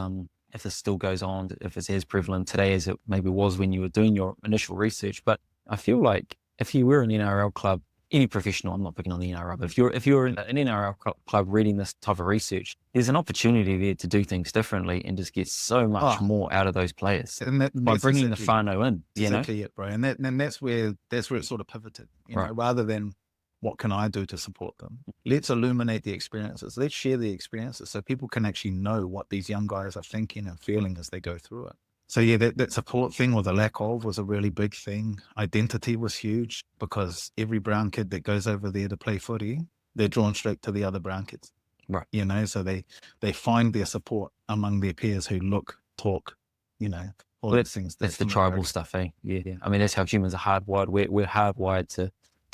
if this still goes on, if it's as prevalent today as it maybe was when you were doing your initial research. But I feel like if you were an NRL club, any professional, I'm not picking on the NRL, but if you're in an NRL club reading this type of research, there's an opportunity there to do things differently and just get so much more out of those players. And by bringing the whānau in, you know? Exactly it, bro. And that's where it sort of pivoted, you know, rather than what can I do to support them? Let's illuminate the experiences. Let's share the experiences so people can actually know what these young guys are thinking and feeling as they go through it. So yeah, that support thing, or the lack of, was a really big thing. Identity was huge, because every brown kid that goes over there to play footy, they're drawn straight to the other brown kids. Right. You know, so they find their support among their peers who look, talk, you know, all those things. That's the tribal stuff, eh? Yeah. I mean, that's how humans are hardwired. We're hardwired to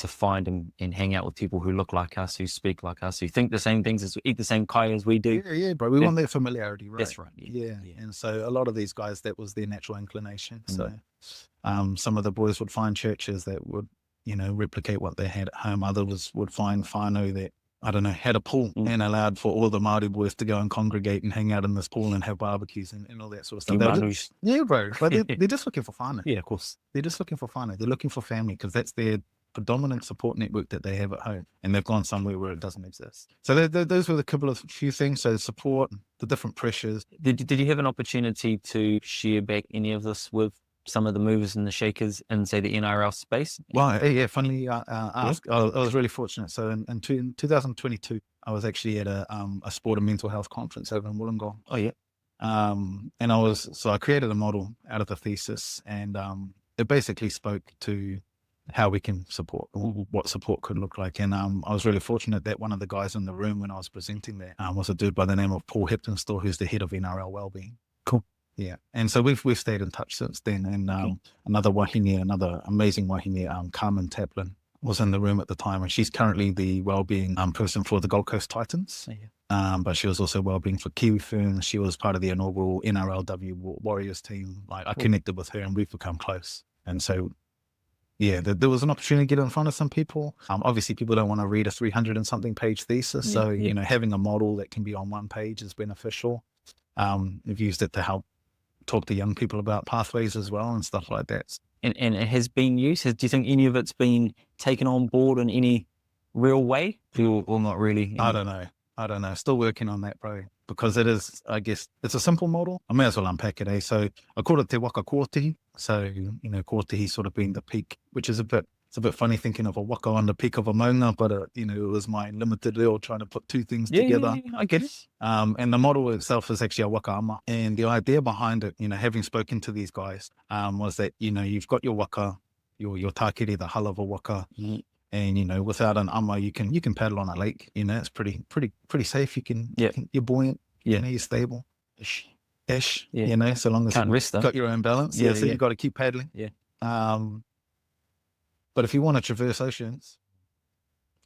find and hang out with people who look like us, who speak like us, who think the same things, eat the same kai as we do. Yeah, bro. We want that familiarity, right? That's right. Yeah. And so a lot of these guys, that was their natural inclination. So some of the boys would find churches that would, you know, replicate what they had at home. Others would find whānau that, I don't know, had a pool and allowed for all the Māori boys to go and congregate and hang out in this pool and have barbecues and all that sort of stuff. Yeah, bro. But they're just looking for whānau. Yeah, of course. They're just looking for whānau. They're looking for family, because that's their predominant support network that they have at home, and they've gone somewhere where it doesn't exist. So those were a few things. So support, the different pressures. Did you have an opportunity to share back any of this with some of the movers and the shakers in, say, the NRL space? Well, yeah, funnily asked, I was really fortunate. So in 2022, I was actually at a sport and mental health conference over in Wollongong. Oh yeah. And I created a model out of the thesis, and it basically spoke to how we can support, what support could look like. And I was really fortunate that one of the guys in the room when I was presenting there was a dude by the name of Paul Heptonstall, who's the head of NRL Wellbeing. Cool. Yeah. And so we've stayed in touch since then. And another amazing wahine, Carmen Taplin, was in the room at the time, and she's currently the wellbeing person for the Gold Coast Titans. But she was also wellbeing for Kiwi Ferns. She was part of the inaugural NRLW Warriors team. Like, I connected with her and we've become close. And so yeah, there was an opportunity to get in front of some people. Obviously, people don't want to read a 300 and something page thesis. So, you know, having a model that can be on one page is beneficial. I've used it to help talk to young people about pathways as well and stuff like that. And it has been used? Do you think any of it's been taken on board in any real way? Or not really? I don't know. Still working on that, bro. Because it is, I guess, it's a simple model. I may as well unpack it, eh? So I call it Te Waka Kōtihi. So, you know, Kōtihi sort of being the peak, which is it's a bit funny thinking of a waka on the peak of a maunga, but, you know, it was my limited reo trying to put two things together. Yeah, I get it. And the model itself is actually a waka ama. And the idea behind it, you know, having spoken to these guys, was that, you know, you've got your waka, your tākiri, the hull of a waka. And, you know, without an ama, you can paddle on a lake. You know, it's pretty safe. You're buoyant. You know, you're stable. Ish. Yeah. You know, so long as you've got your own balance. So you've got to keep paddling. Yeah. But if you want to traverse oceans,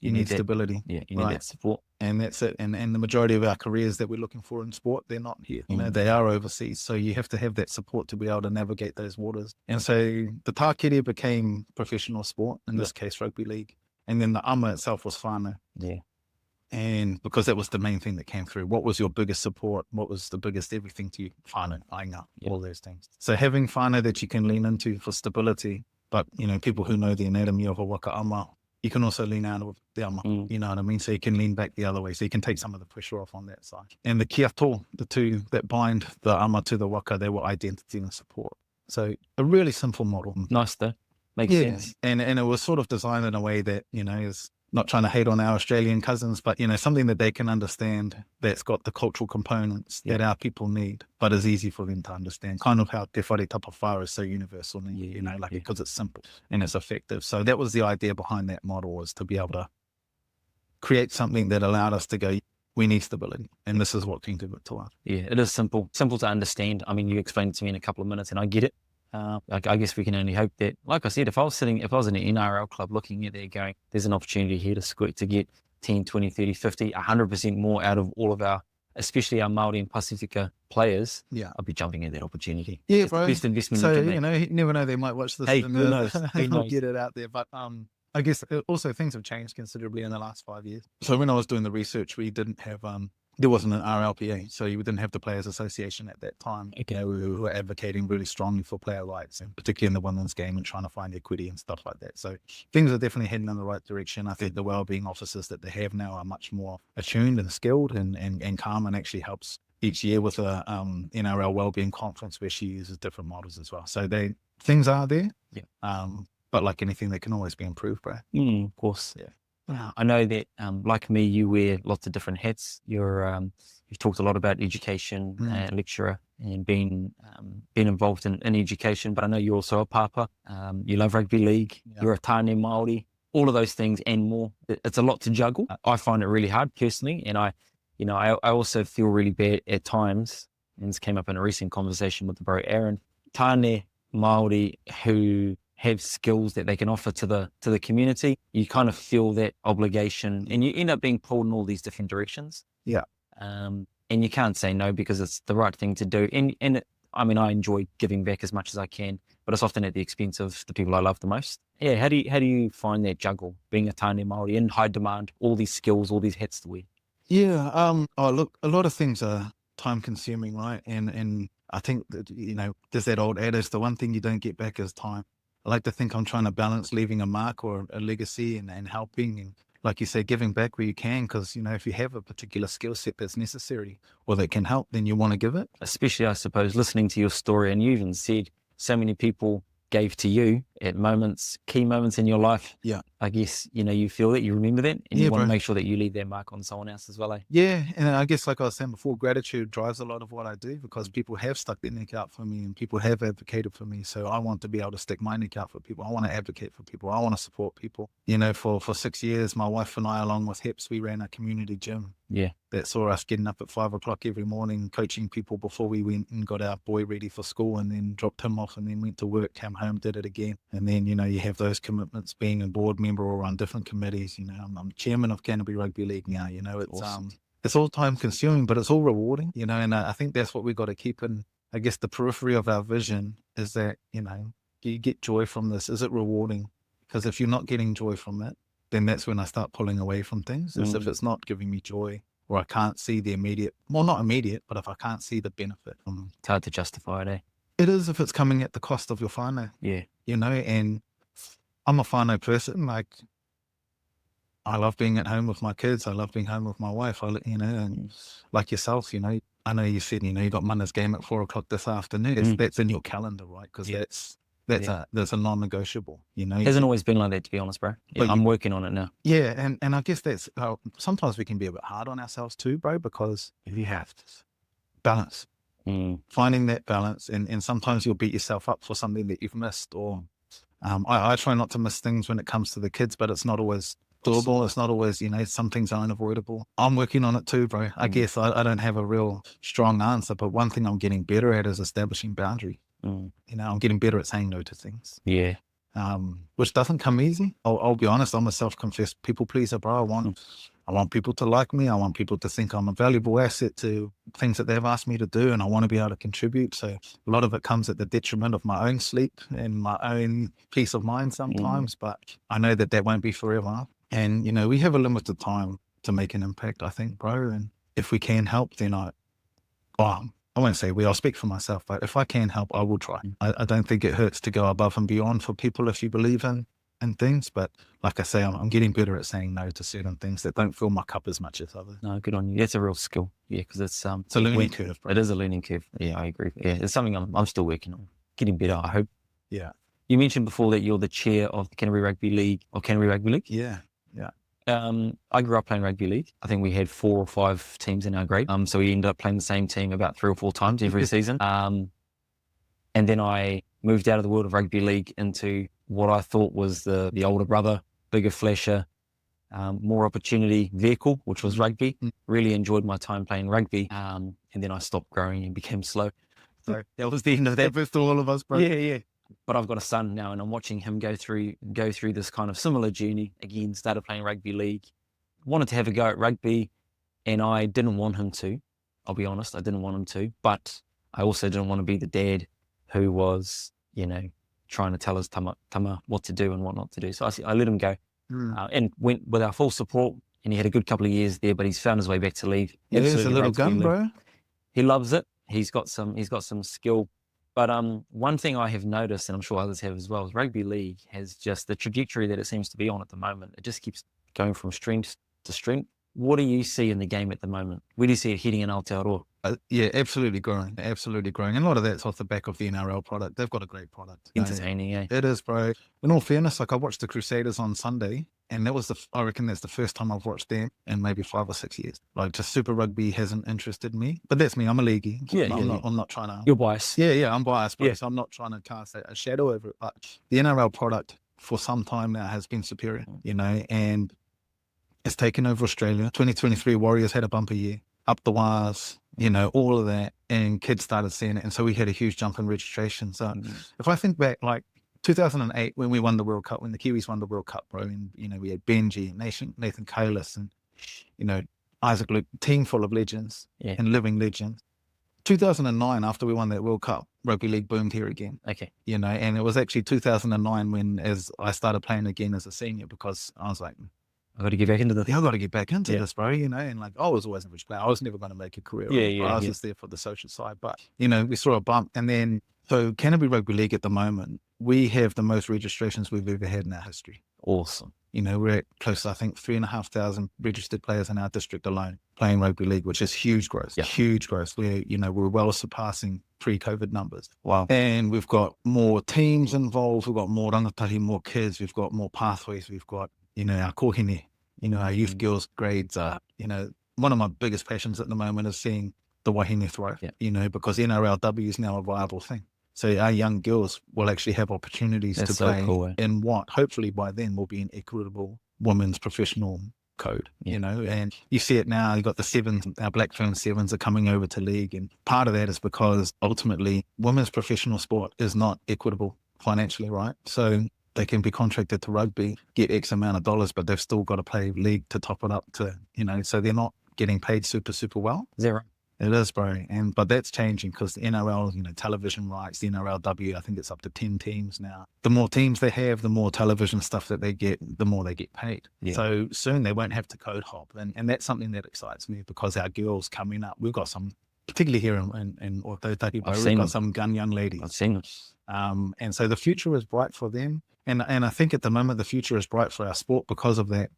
you need stability. Yeah, you need that support. And that's it. And the majority of our careers that we're looking for in sport, they're not here. You know, they are overseas. So you have to have that support to be able to navigate those waters. And so the tākiri became professional sport, in this case, rugby league. And then the ama itself was whānau. Yeah. And because that was the main thing that came through. What was your biggest support? What was the biggest everything to you? Whānau, ainga, all those things. So having whānau that you can lean into for stability, but, you know, people who know the anatomy of a waka ama, you can also lean out of the ama, you know what I mean? So you can lean back the other way. So you can take some of the pressure off on that side. And the kia tō, the two that bind the ama to the waka, they were identity and support. So a really simple model. Nice though. Makes sense. And it was sort of designed in a way that, you know, is not trying to hate on our Australian cousins, but, you know, something that they can understand that's got the cultural components that our people need, but is easy for them to understand. Kind of how Te Whare Tapawhara is so universal, you know, like because it's simple and it's effective. So that was the idea behind that model, was to be able to create something that allowed us to go, we need stability, and this is what can give it to us. Yeah, it is simple to understand. I mean, you explained it to me in a couple of minutes and I get it. I guess we can only hope that, like I said, if I was in an NRL club looking at there going, there's an opportunity here to get 10, 20, 30, 50, 100% more out of all of our, especially our Māori and Pasifika players, I'd be jumping at that opportunity. Yeah, it's bro. The best investment so, you can you know, you never know, they might watch this. Hey, who knows? They'll get it out there. But I guess also things have changed considerably in the last 5 years. So when I was doing the research, we didn't have... there wasn't an RLPA, so you didn't have the Players Association at that time. Okay. You know, we were advocating really strongly for player rights, and particularly in the women's game, and trying to find equity and stuff like that. So things are definitely heading in the right direction. I think the wellbeing officers that they have now are much more attuned and skilled, and Carmen actually helps each year with a NRL wellbeing conference where she uses different models as well. So things are there, but like anything, they can always be improved, bro. Of course. Yeah. I know that, like me, you wear lots of different hats. You've talked a lot about education, lecturer, and being involved in education. But I know you're also a papa. You love rugby league. You're a tāne Māori. All of those things and more. It's a lot to juggle. I find it really hard personally, and I also feel really bad at times. And this came up in a recent conversation with the bro Aaron. Tāne Māori who have skills that they can offer to the community, you kind of feel that obligation, and you end up being pulled in all these different directions. And you can't say no because it's the right thing to do. And I mean, I enjoy giving back as much as I can, but it's often at the expense of the people I love the most. Yeah, how do you find that juggle, being a tāne Māori in high demand, all these skills, all these hats to wear? Yeah, look, a lot of things are time consuming, right? And I think that, you know, there's that old adage, the one thing you don't get back is time. I like to think I'm trying to balance leaving a mark or a legacy and helping, and like you say, giving back where you can, because, you know, if you have a particular skill set that's necessary or that can help, then you want to give it. Especially, I suppose, listening to your story, and you even said so many people gave to you at key moments in your life. Yeah. I guess, you know, you feel that, you remember that, and you want to make sure that you leave that mark on someone else as well, eh? Yeah, and I guess, like I was saying before, gratitude drives a lot of what I do, because people have stuck their neck out for me and people have advocated for me. So I want to be able to stick my neck out for people. I want to advocate for people. I want to support people. You know, for 6 years, my wife and I, along with HEPS, we ran a community gym. Yeah. That saw us getting up at 5 o'clock every morning, coaching people before we went and got our boy ready for school, and then dropped him off, and then went to work, came home, did it again. And then, you know, you have those commitments, being a board member or on different committees. You know, I'm chairman of Canterbury Rugby League now. You know, it's awesome. It's all time consuming, but it's all rewarding, you know, and I think that's what we've got to keep in, I guess, the periphery of our vision, is that, you know, do you get joy from this? Is it rewarding? Because if you're not getting joy from it, then that's when I start pulling away from things. As if it's not giving me joy, or I can't see the immediate, well, not immediate, but if I can't see the benefit. It's hard to justify it, eh? It is, if it's coming at the cost of your whānau. Yeah. You know, and I'm a whānau person. Like, I love being at home with my kids. I love being home with my wife. You know, and like yourself, you know, I know you said, you know, you got Mana's game at 4 o'clock this afternoon. That's in your calendar, right? Because that's a non-negotiable, you know. It hasn't always been like that, to be honest, bro. Yeah, I'm working on it now. Yeah, and I guess that's sometimes we can be a bit hard on ourselves too, bro, because you have to balance. Finding that balance, and sometimes you'll beat yourself up for something that you've missed, or I try not to miss things when it comes to the kids, but it's not always doable. It's not always, you know, some things are unavoidable. I'm working on it too, bro. I guess I don't have a real strong answer, but one thing I'm getting better at is establishing boundary. You know, I'm getting better at saying no to things. Yeah. Which doesn't come easy. I'll be honest, I'm a self-confessed people pleaser, bro. I want people to like me. I want people to think I'm a valuable asset to things that they've asked me to do, and I want to be able to contribute. So a lot of it comes at the detriment of my own sleep and my own peace of mind sometimes, but I know that won't be forever. And, you know, we have a limited time to make an impact, I think, bro. And if we can help, then I won't say I'll speak for myself, but if I can help, I will try. I don't think it hurts to go above and beyond for people if you believe in things. But like I say, I'm getting better at saying no to certain things that don't fill my cup as much as others. No, good on you. That's a real skill. Yeah, because it's a learning curve, bro. It is a learning curve. Yeah, I agree. Yeah, it's something I'm still working on, getting better, I hope. Yeah. You mentioned before that you're the chair of the Canterbury Rugby League, or Canterbury Rugby League. Yeah. I grew up playing rugby league. I think we had 4 or 5 teams in our grade. So we ended up playing the same team about 3 or 4 times every season. And then I moved out of the world of rugby league into what I thought was the older brother, bigger flasher, more opportunity vehicle, which was rugby. Really enjoyed my time playing rugby. And then I stopped growing and became slow. So that was the end of that. Happens to all of us, bro. Yeah. But I've got a son now, and I'm watching him go through this kind of similar journey. Again, started playing rugby league, wanted to have a go at rugby, and I didn't want him to. I'll be honest, I didn't want him to. But I also didn't want to be the dad who was, trying to tell his tama what to do and what not to do. So I let him go, and went with our full support. And he had a good couple of years there, but he's found his way back to league. Yeah, he's a little gun, bro. He loves it. He's got some skill. But one thing I have noticed, and I'm sure others have as well, is rugby league has just the trajectory that it seems to be on at the moment. It just keeps going from strength to strength. What do you see in the game at the moment? Where do you see it heading in Aotearoa? Yeah, absolutely growing. Absolutely growing. And a lot of that's off the back of the NRL product. They've got a great product. Entertaining, eh? It is, bro. In all fairness, I watched the Crusaders on Sunday, and I reckon that's the first time I've watched them in maybe 5 or 6 years. Just Super Rugby hasn't interested me. But that's me. I'm a leaguey. I'm not trying to... You're biased. Yeah, I'm biased, bro. Yeah. So I'm not trying to cast a shadow over it. But the NRL product for some time now has been superior, and it's taken over Australia. 2023 Warriors had a bumper year. Up the wires, all of that, and kids started seeing it, and so we had a huge jump in registration. So if I think back, 2008 when we won the World Cup, when the Kiwis won the World Cup, bro, and we had Benji, Nathan Kalis, and Isaac Luke, team full of legends and living legends. 2009, after we won that World Cup, rugby league boomed here again. Okay, and it was actually 2009 when as I started playing again as a senior, because I was like, I got to get back into this. Yeah, I got to get back into this, bro. And I was always a rich player. I was never going to make a career. I was just there for the social side. But we saw a bump, and then so Canterbury Rugby League at the moment, we have the most registrations we've ever had in our history. Awesome. We're at close to, I think, 3,500 registered players in our district alone playing rugby league, which is huge growth. Yeah. Huge growth. We're well surpassing pre-COVID numbers. Wow. And we've got more teams involved. We've got more rangatahi, more kids. We've got more pathways. We've got our kohine, our youth girls grades are, one of my biggest passions at the moment is seeing the wahine thrive, because NRLW is now a viable thing. So our young girls will actually have opportunities to play in what hopefully by then will be an equitable women's professional code, and you see it now. You've got the sevens, our Blackfern sevens are coming over to league, and part of that is because ultimately women's professional sport is not equitable financially, right? So they can be contracted to rugby, get X amount of dollars, but they've still got to play league to top it up to, so they're not getting paid super well. Zero. It is, bro. But that's changing because the NRL, television rights, the NRLW, I think it's up to 10 teams now. The more teams they have, the more television stuff that they get, the more they get paid. Yeah. So soon they won't have to code hop. And that's something that excites me because our girls coming up, we've got some, particularly here in Ōtautahi, we've got some gun young ladies. I've seen it. And so the future is bright for them. And I think at the moment the future is bright for our sport because of that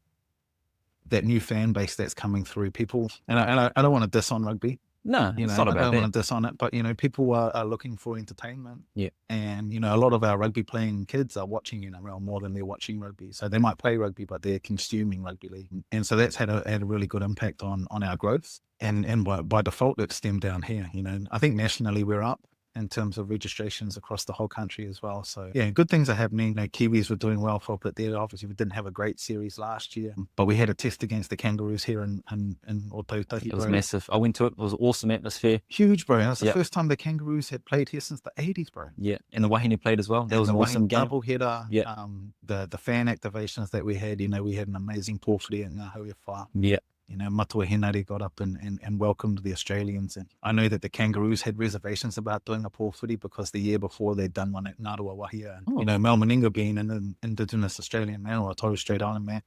new fan base that's coming through. People, and I don't want to diss on rugby. No, it's not about that. I don't want to diss on it, but people are looking for entertainment. Yeah. And a lot of our rugby playing kids are watching NRL more than they're watching rugby. So they might play rugby, but they're consuming rugby league. And so that's had a really good impact on our growth. And by default, it's stemmed down here. I think nationally we're up in terms of registrations across the whole country as well. So yeah, good things are happening. Kiwis were doing well for a bit there. Obviously we didn't have a great series last year, but we had a test against the Kangaroos here in Ōtautahi. It was massive. I went to it. It was an awesome atmosphere. Huge, bro. And it's the first time the Kangaroos had played here since the 80s, bro. Yeah. And the wahine played as well. That was an awesome game. Double header. Yeah. The fan activations that we had, we had an amazing pōwhiri at Ngā Hauiwha. Yeah. Matua Henare got up and welcomed the Australians. And I know that the Kangaroos had reservations about doing a pōwhiri because the year before they'd done one at Ngārua Wahia. And, Mel Meninga being an Indigenous Australian man or a Torres Strait Island man,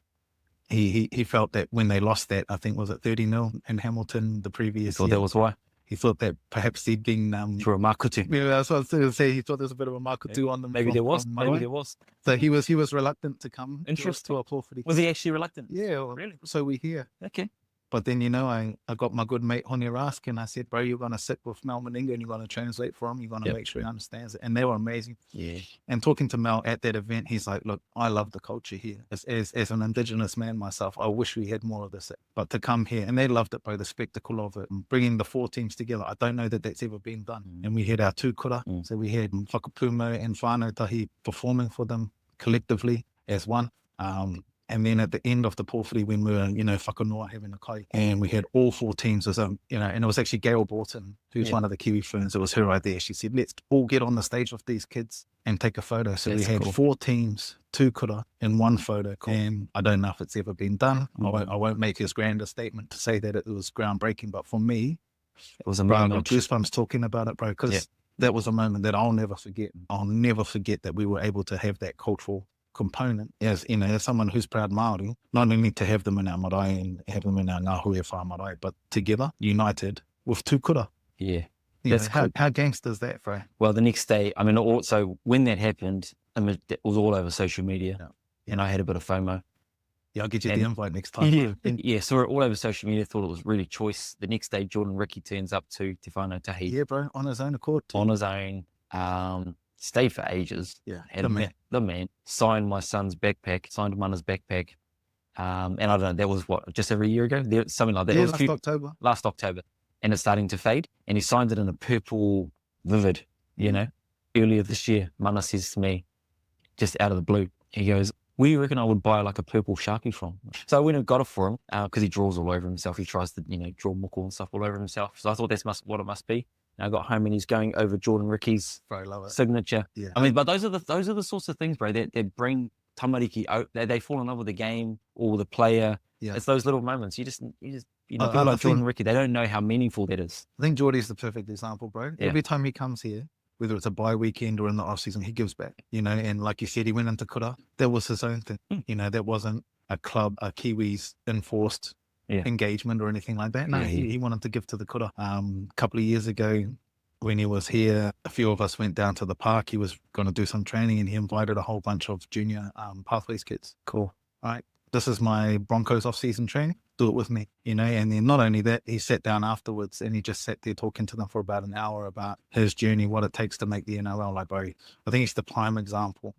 he felt that when they lost that, I think was it 30-0 in Hamilton the previous thought year. that was why. He thought that perhaps he'd been Through a makutu. yeah, that's what I was going to say. He thought there was a bit of a makutu on them. Maybe there was. So he was reluctant to come Interesting. to a pōwhiri. Was he actually reluctant? Yeah, well, Really? so we hear. Okay. But then, you know, I got my good mate Hone Rask and I said, bro, you're going to sit with Mel Meninga and you're going to translate for him. You're going to make sure he understands it. And they were amazing. Yeah. And talking to Mel at that event, he's like, look, I love the culture here. As an Indigenous man myself, I wish we had more of this. But to come here, and they loved it, bro, the spectacle of it, bringing the 4 teams together. I don't know that that's ever been done. And we had our 2 kura. So we had Whakapumo and Ōtautahi performing for them collectively as one. And then at the end of the pōwhiri, when we were, you know, whakanoa having a kai, and we had all 4 teams, as you know, and it was actually Gail Borton, who's one of the Kiwi ferns. It was her idea. She said, let's all get on the stage with these kids and take a photo. So we had 4 teams, 2 kura, in 1 photo. And I don't know if it's ever been done. I won't make as grand a statement to say that it was groundbreaking, but for me, it was a moment. moment. Goosebumps talking about it, bro, because that was a moment that I'll never forget. I'll never forget that we were able to have that cultural component as, you know, as someone who's proud Māori, not only to have them in our marae and have them in our ngāhui whā marae, but together, united with 2 kura. Yeah. You know, how gangster is that, bro? Well, the next day, I mean, also when that happened, I mean, it was all over social media and I had a bit of FOMO. Yeah, I'll get you the invite next time. Yeah, saw it all over social media, thought it was really choice. The next day, Jordan Ricky turns up to Te Ōtautahi. Yeah, bro, on his own accord. On his own. Stayed for ages. Yeah, the man signed my son's backpack, signed Mana's backpack. And I don't know, that was what, just over a year ago? Something like that. Yeah, it was last October. And it's starting to fade. And he signed it in a purple vivid, you know, earlier this year. Mana says to me, just out of the blue, he goes, where you reckon I would buy like a purple Sharpie from? So I went and got it for him because he draws all over himself. He tries to, you know, draw moko and stuff all over himself. So I thought that's what it must be. And I got home and he's going over Jordan Ricky's signature. Yeah. I mean, but those are the sorts of things, bro, that bring tamariki out. They fall in love with the game or the player. Yeah. It's those little moments. You know, people like Jordan Ricky, they don't know how meaningful that is. I think Geordie's the perfect example, bro. Yeah. Every time he comes here, whether it's a bye weekend or in the off season, he gives back, you know, and like you said, he went into kura. That was his own thing. You know, that wasn't a club, a Kiwis enforced engagement or anything like that. No, he wanted to give to the kura. A couple of years ago, when he was here, a few of us went down to the park. He was going to do some training and he invited a whole bunch of junior Pathways kids. Cool. All right. This is my Broncos off-season training. Do it with me, you know. And then not only that, he sat down afterwards and he just sat there talking to them for about an hour about his journey, what it takes to make the NRL. Like, bro, I think he's the prime example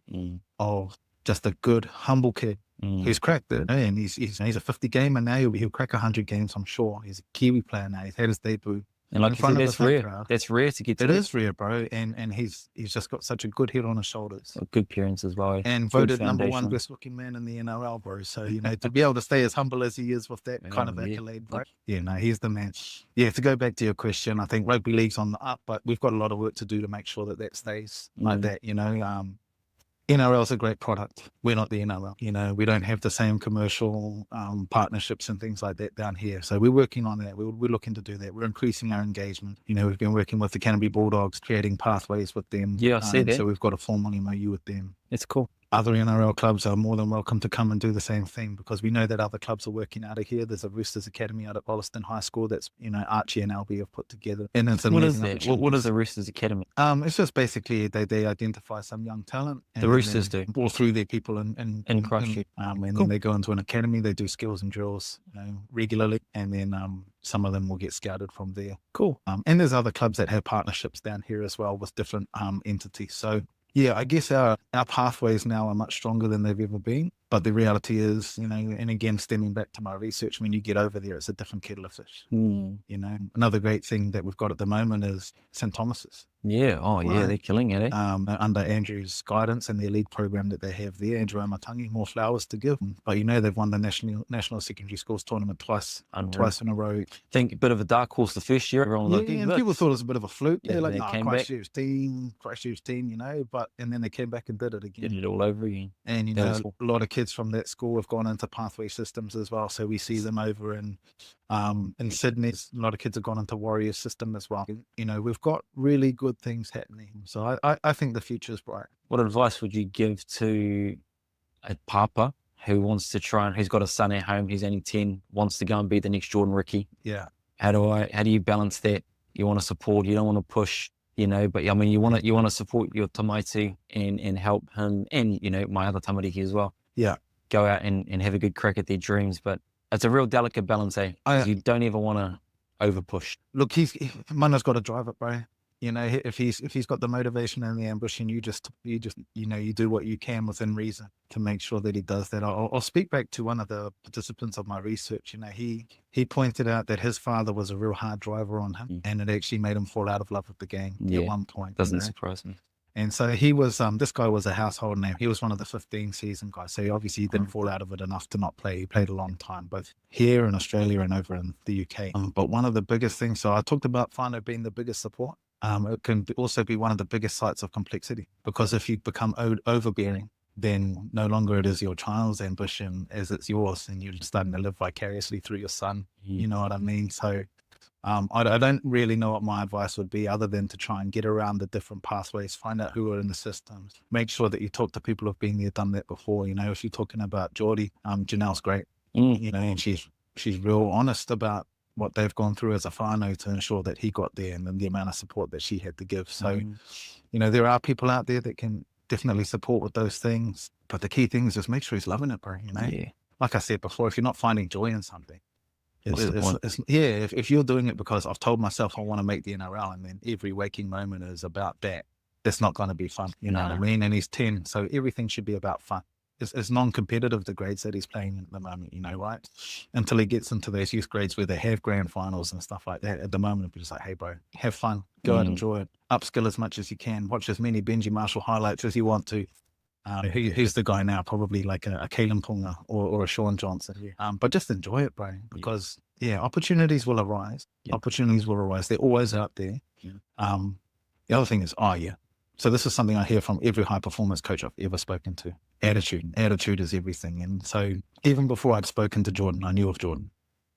of just a good, humble kid who's cracked it. And he's a 50 gamer now. He'll crack 100 games, I'm sure. He's a Kiwi player now. He's had his debut. And like you said, that's rare. Crowd. That's rare to get to. It is rare, bro. And he's just got such a good head on his shoulders. Good parents as well. And voted number 1 best looking man in the NRL, bro. So, you know, to be able to stay as humble as he is with that kind of accolade, bro. Yeah, no, he's the man. Yeah, to go back to your question, I think rugby league's on the up, but we've got a lot of work to do to make sure that stays like that, you know. NRL is a great product. We're not the NRL. You know, we don't have the same commercial partnerships and things like that down here. So we're working on that. We're looking to do that. We're increasing our engagement. You know, we've been working with the Canterbury Bulldogs, creating pathways with them. Yeah, I see that. So we've got a formal MOU with them. It's cool. Other NRL clubs are more than welcome to come and do the same thing because we know that other clubs are working out of here. There's a Roosters Academy out at Wollaston High School that's, you know, Archie and Albie have put together. And it's what is that? What is the Roosters Academy? It's just basically they identify some young talent. The Roosters do. All through their people in Christchurch. And then they go into an academy, they do skills and drills, you know, regularly. And then some of them will get scouted from there. Cool. And there's other clubs that have partnerships down here as well with different entities. So yeah, I guess our pathways now are much stronger than they've ever been. But the reality is, you know, and again, stemming back to my research, when you get over there, it's a different kettle of fish. You know, another great thing that we've got at the moment is St. Thomas's. Yeah. Oh, yeah. They're killing it, eh? Under Andrew's guidance and their lead program that they have there, Andrew Omatangi, more flowers to give. But, you know, they've won the National Secondary Schools tournament twice in a row. I think a bit of a dark horse the first year. Everyone and people thought it was a bit of a fluke. Yeah, like, Christchurch team, you know. And then they came back and did it again. Did it all over again. And, you know, a lot of kids from that school have gone into pathway systems as well. So we see them over in Sydney. A lot of kids have gone into Warrior system as well. You know, we've got really good things happening. So I think the future is bright. What advice would you give to a papa who wants to who's got a son at home, he's only 10, wants to go and be the next Jordan Ricky. Yeah. How do you balance that? You want to support, you don't want to push, but I mean, you want to support your tamaiti and help him and, my other tamariki as well. Yeah. Go out and have a good crack at their dreams. But it's a real delicate balance, eh? You don't ever want to over push. Look, Mana's got to drive it, bro. If he's got the motivation and the ambition, you do what you can within reason to make sure that he does that. I'll speak back to one of the participants of my research. He pointed out that his father was a real hard driver on him, and it actually made him fall out of love with the game at one point. Doesn't surprise me. And so he was, this guy was a household name. He was one of the 15 season guys. So obviously he didn't fall out of it enough to not play. He played a long time, both here in Australia and over in the UK. But one of the biggest things, so I talked about whānau being the biggest support. It can also be one of the biggest sites of complexity, because if you become overbearing, then no longer it is your child's ambition as it's yours, and you're starting to live vicariously through your son. You know what I mean? So I don't really know what my advice would be, other than to try and get around the different pathways, find out who are in the systems, make sure that you talk to people who've been there, done that before. If you're talking about Geordie, Janelle's great, and she's real honest about what they've gone through as a whānau to ensure that he got there, and then the amount of support that she had to give. So, there are people out there that can definitely support with those things, but the key thing is just make sure he's loving it, bro. Like I said before, if you're not finding joy in something, if you're doing it because I've told myself I want to make the NRL, and then every waking moment is about that, that's not going to be fun. You know what I mean? And he's 10, so everything should be about fun. It's non-competitive, the grades that he's playing at the moment, right? Until he gets into those youth grades where they have grand finals and stuff like that. At the moment, it'll be just like, hey, bro, have fun. Go out and enjoy it. Upskill as much as you can. Watch as many Benji Marshall highlights as you want to. Who's the guy now? Probably like a Kalen Punga or a Sean Johnson. But just enjoy it, bro, because, opportunities will arise. Opportunities will arise. They're always out there. The other thing is, so this is something I hear from every high-performance coach I've ever spoken to. Attitude. Attitude is everything. And so even before I'd spoken to Jordan, I knew of Jordan,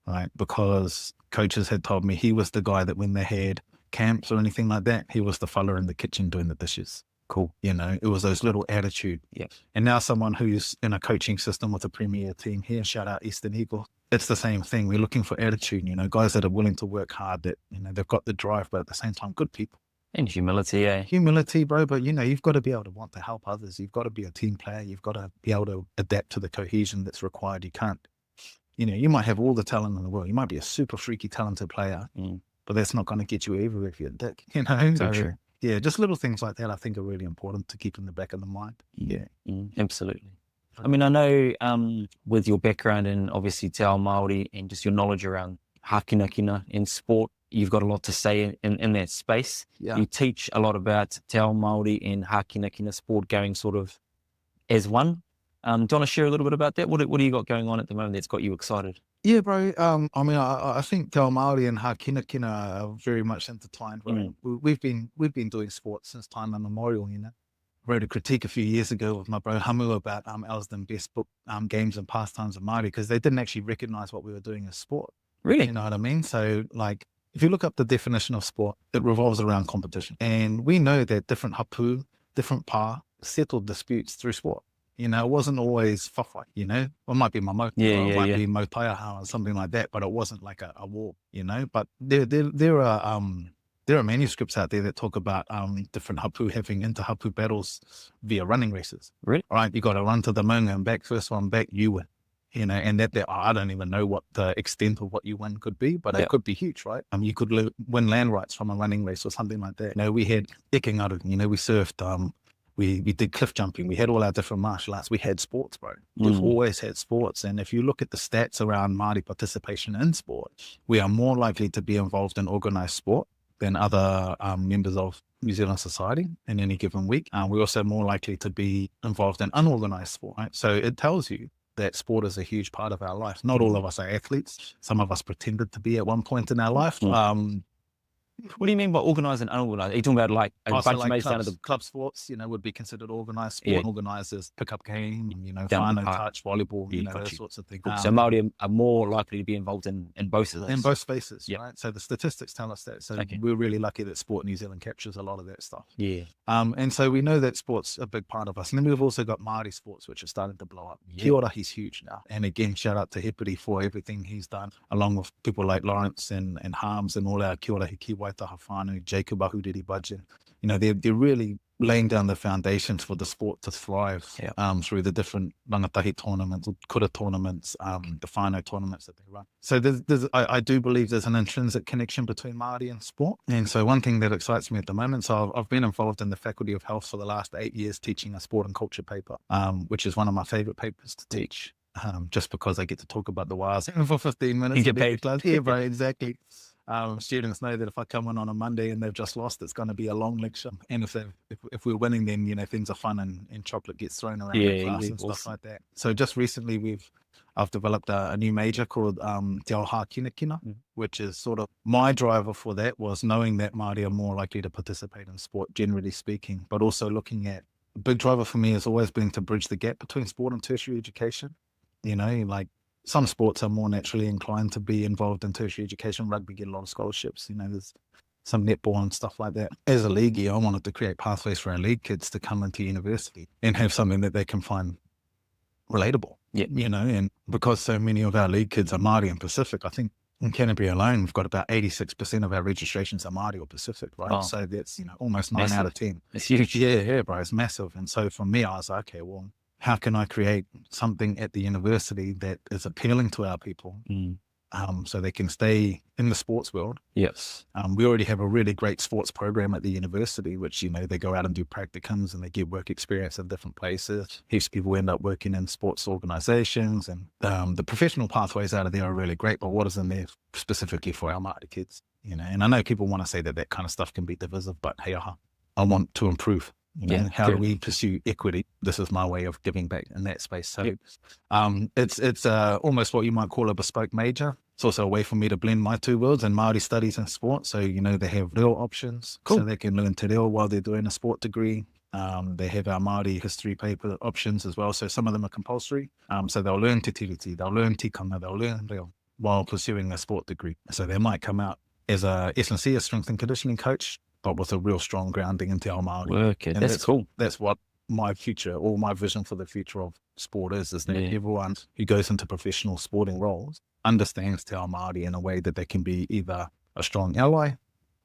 right? Because coaches had told me he was the guy that when they had camps or anything like that, he was the fella in the kitchen doing the dishes. Cool. It was those little attitude. Yeah. And now someone who's in a coaching system with a premier team here, shout out Eastern Eagles, it's the same thing. We're looking for attitude, guys that are willing to work hard, that, they've got the drive, but at the same time, good people. And humility, Humility, bro, but you've got to be able to want to help others. You've got to be a team player. You've got to be able to adapt to the cohesion that's required. You can't, you might have all the talent in the world. You might be a super freaky talented player, but that's not going to get you everywhere if you're a dick, So true. Yeah, just little things like that I think are really important to keep in the back of the mind. Yeah. Absolutely. I mean, I know with your background in obviously Te Ao Māori and just your knowledge around hākinakina in sport, you've got a lot to say in that space. Yeah. You teach a lot about Te Ao Māori and hākinakina sport going sort of as one. Do you want to share a little bit about that? What do you got going on at the moment that's got you excited? Yeah, bro. I mean, I think Te Ao Māori and hākinakina are very much intertwined. Right? We've been doing sports since time immemorial. Wrote a critique a few years ago with my bro Hamu about Elsden Best Book, Games and Pastimes of Māori, because they didn't actually recognize what we were doing as sport. Really? You know what I mean? So, like, if you look up the definition of sport, it revolves around competition. And we know that different hapu, different pa, settled disputes through sport. It wasn't always whawhai, It might be mamo, it might be mautaiaha or something like that, but it wasn't like a war, But there are manuscripts out there that talk about different hapu having inter-hapu battles via running races. Really? All right, you got to run to the maunga and back, first one back, you win. And that I don't even know what the extent of what you win could be, but it could be huge, right? You could win land rights from a running race or something like that. We had ekingaru, we surfed, we did cliff jumping, we had all our different martial arts, we had sports, bro. We've always had sports. And if you look at the stats around Māori participation in sport, we are more likely to be involved in organised sport than other members of New Zealand society in any given week. We're also more likely to be involved in unorganised sport, right? So it tells you that sport is a huge part of our life. Not all of us are athletes. Some of us pretended to be at one point in our life. What do you mean by organised and unorganised? Are you talking about like a bunch of mates down at the club sports, would be considered organised sport. Organisers pick up game, down whānau, touch, volleyball, Yeah, those sorts of things. so Māori are more likely to be involved in both of those. In both spaces, right? So the statistics tell us that. So Okay. we're really lucky that Sport New Zealand captures a lot of that stuff. Yeah. And so we know that sport's a big part of us. And then we've also got Māori sports, which are starting to blow up. Kia ora, he's huge now. And again, shout out to Hipiri for everything he's done, along with people like Lawrence and Harms and all our Kia ora hiki waitaha whānau, Jacob Ahuriri Budget. They're really laying down the foundations for the sport to thrive through the different rangatahi tournaments, kura tournaments, the whānau tournaments that they run. So I do believe there's an intrinsic connection between Māori and sport. And so one thing that excites me at the moment, so I've been involved in the Faculty of Health for the last 8 years teaching a sport and culture paper, which is one of my favorite papers to teach, just because I get to talk about the wires for 15 minutes. You get paid. Yeah, bro, exactly. Students know that if I come in on a Monday and they've just lost, it's going to be a long lecture. And if we're winning, then things are fun and chocolate gets thrown around in class and stuff like that. So just recently I've developed a new major called Te Aoha Kinakina, which is sort of my driver for that was knowing that Māori are more likely to participate in sport, generally speaking, but also looking at a big driver for me has always been to bridge the gap between sport and tertiary education. Like some sports are more naturally inclined to be involved in tertiary education. Rugby get a lot of scholarships. There's some netball and stuff like that. As a leaguey, I wanted to create pathways for our league kids to come into university and have something that they can find relatable. Yeah. And because so many of our league kids are Māori and Pacific, I think in Canterbury alone, we've got about 86% of our registrations are Māori or Pacific, right? Oh. So that's, almost 9 out of 10. It's huge. Yeah, bro, it's massive. And so for me, I was like, okay, well, how can I create something at the university that is appealing to our people so they can stay in the sports world? Yes. We already have a really great sports program at the university, which, they go out and do practicums and they get work experience in different places. Heaps of people end up working in sports organizations and the professional pathways out of there are really great, but what is in there specifically for our Māori kids? And I know people want to say that kind of stuff can be divisive, but hey, I want to improve. How do we pursue equity? This is my way of giving back in that space. So it's almost what you might call a bespoke major. It's also a way for me to blend my two worlds and Māori studies and sport. So, they have real options. Cool. So they can learn te reo while they're doing a sport degree. They have our Māori history paper options as well. So some of them are compulsory. So they'll learn te tiriti, they'll learn tikanga, they'll learn reo while pursuing a sport degree. So they might come out as a S&C, a strength and conditioning coach, but with a real strong grounding into our Māori. Okay, that's cool. That's what my future or my vision for the future of sport is that everyone who goes into professional sporting roles understands te ao Māori in a way that they can be either a strong ally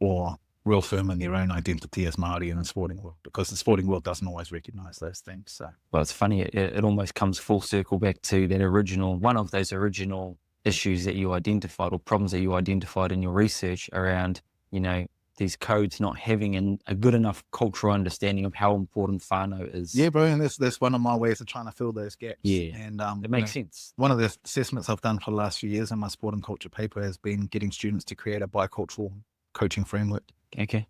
or real firm in their own identity as Māori in the sporting world, because the sporting world doesn't always recognise those things. So, well, it's funny. It almost comes full circle back to that one of those original issues that you identified or problems that you identified in your research around, these codes not having a good enough cultural understanding of how important whānau is. Yeah, bro, and that's one of my ways of trying to fill those gaps. Yeah, and it makes sense. One of the assessments I've done for the last few years in my sport and culture paper has been getting students to create a bicultural coaching framework. Okay.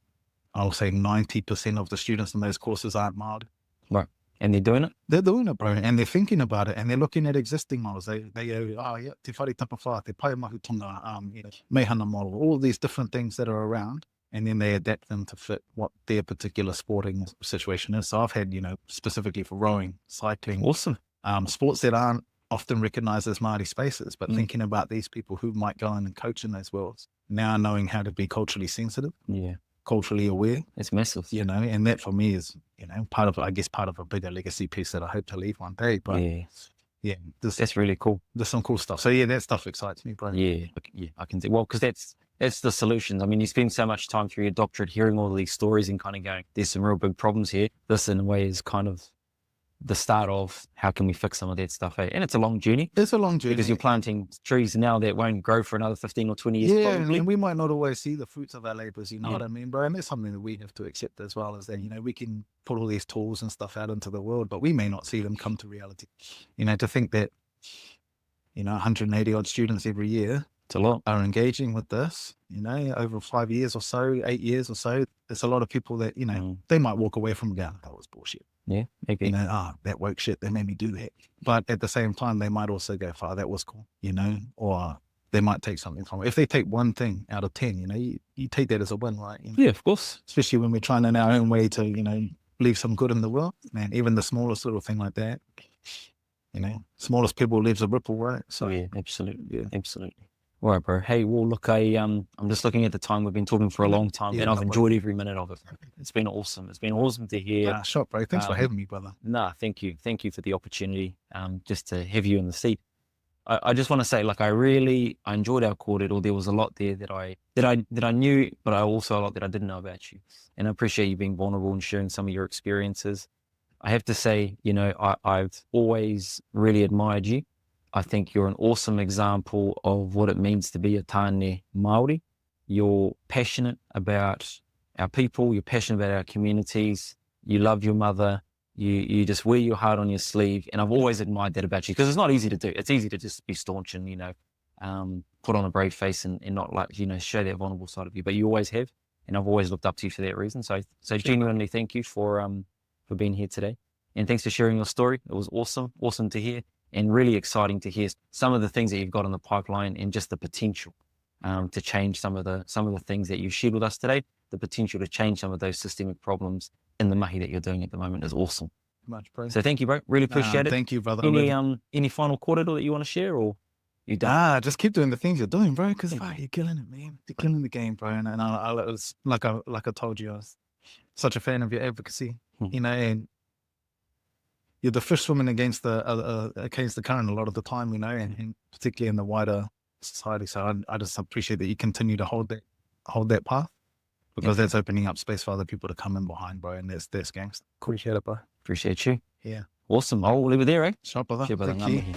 I'll say 90% of the students in those courses aren't Māori. Right. And they're doing it? They're doing it, bro. And they're thinking about it and they're looking at existing models. They go, te whare tapawha, te paemahutonga, mehana model, all these different things that are around. And then they adapt them to fit what their particular sporting situation is. So I've had, specifically for rowing, cycling. Awesome. Sports that aren't often recognized as Māori spaces, but thinking about these people who might go in and coach in those worlds, now knowing how to be culturally sensitive, culturally aware. It's massive. And that for me is, part of a bigger legacy piece that I hope to leave one day. But that's really cool. There's some cool stuff. So that stuff excites me, bro. Yeah, I can see. Well, because that's the solutions. I mean, you spend so much time through your doctorate hearing all of these stories and kind of going, there's some real big problems here. This, in a way, is kind of the start of how can we fix some of that stuff. And it's a long journey. It's a long journey. Because you're planting trees now that won't grow for another 15 or 20 years. Yeah, probably. and we might not always see the fruits of our labours, you know what I mean, bro? And that's something that we have to accept as well, is that, we can put all these tools and stuff out into the world, but we may not see them come to reality. To think that, 180 odd students every year, it's a lot, are engaging with this, over 5 years or so, 8 years or so. There's a lot of people that, they might walk away from going, that was bullshit. Yeah, maybe. That woke shit, they made me do that. But at the same time, they might also go, that was cool, or they might take something from it. If they take one thing out of 10, you know, you take that as a win, right? You know? Yeah, of course. Especially when we're trying in our own way to, you know, leave some good in the world, man. Even the smallest little thing like that, you know, smallest pebble leaves a ripple, right? So yeah, absolutely, absolutely. All right, bro. Hey, well, look, I'm just looking at the time. We've been talking for a long time, and I've enjoyed every minute of it. It's been awesome. It's been awesome to hear. Shot, bro. Thanks for having me, brother. Nah, thank you for the opportunity. Just to have you in the seat. I just want to say, like, I enjoyed our kōrero. There was a lot there that I knew, but I also a lot that I didn't know about you. And I appreciate you being vulnerable and sharing some of your experiences. I have to say, you know, I've always really admired you. I think you're an awesome example of what it means to be a tāne Māori. You're passionate about our people. You're passionate about our communities. You love your mother. You just wear your heart on your sleeve. And I've always admired that about you, because it's not easy to do. It's easy to just be staunch and, you know, put on a brave face and not, like, you know, show that vulnerable side of you. But you always have. And I've always looked up to you for that reason. So genuinely thank you for being here today. And thanks for sharing your story. It was awesome to hear, and really exciting to hear some of the things that you've got in the pipeline, and just the potential to change some of the things that you've shared with us today. The potential to change some of those systemic problems in the mahi that you're doing at the moment is awesome. Much, bro. So thank you, bro. Really appreciate it. Thank you, brother. Any final kōrero that you want to share, or you done? Just keep doing the things you're doing, bro, because you're killing it, man. You're killing the game, bro. And I was, like I told you, I was such a fan of your advocacy, you know, and you're the fish swimming against the current a lot of the time, you know, and particularly in the wider society. So I just appreciate that you continue to hold that path, because that's opening up space for other people to come in behind, bro. And that's gangster. Appreciate it, bro. Appreciate you. Yeah. Awesome. I'll leave it there, eh? Sure, brother. Sure, brother. Thank you.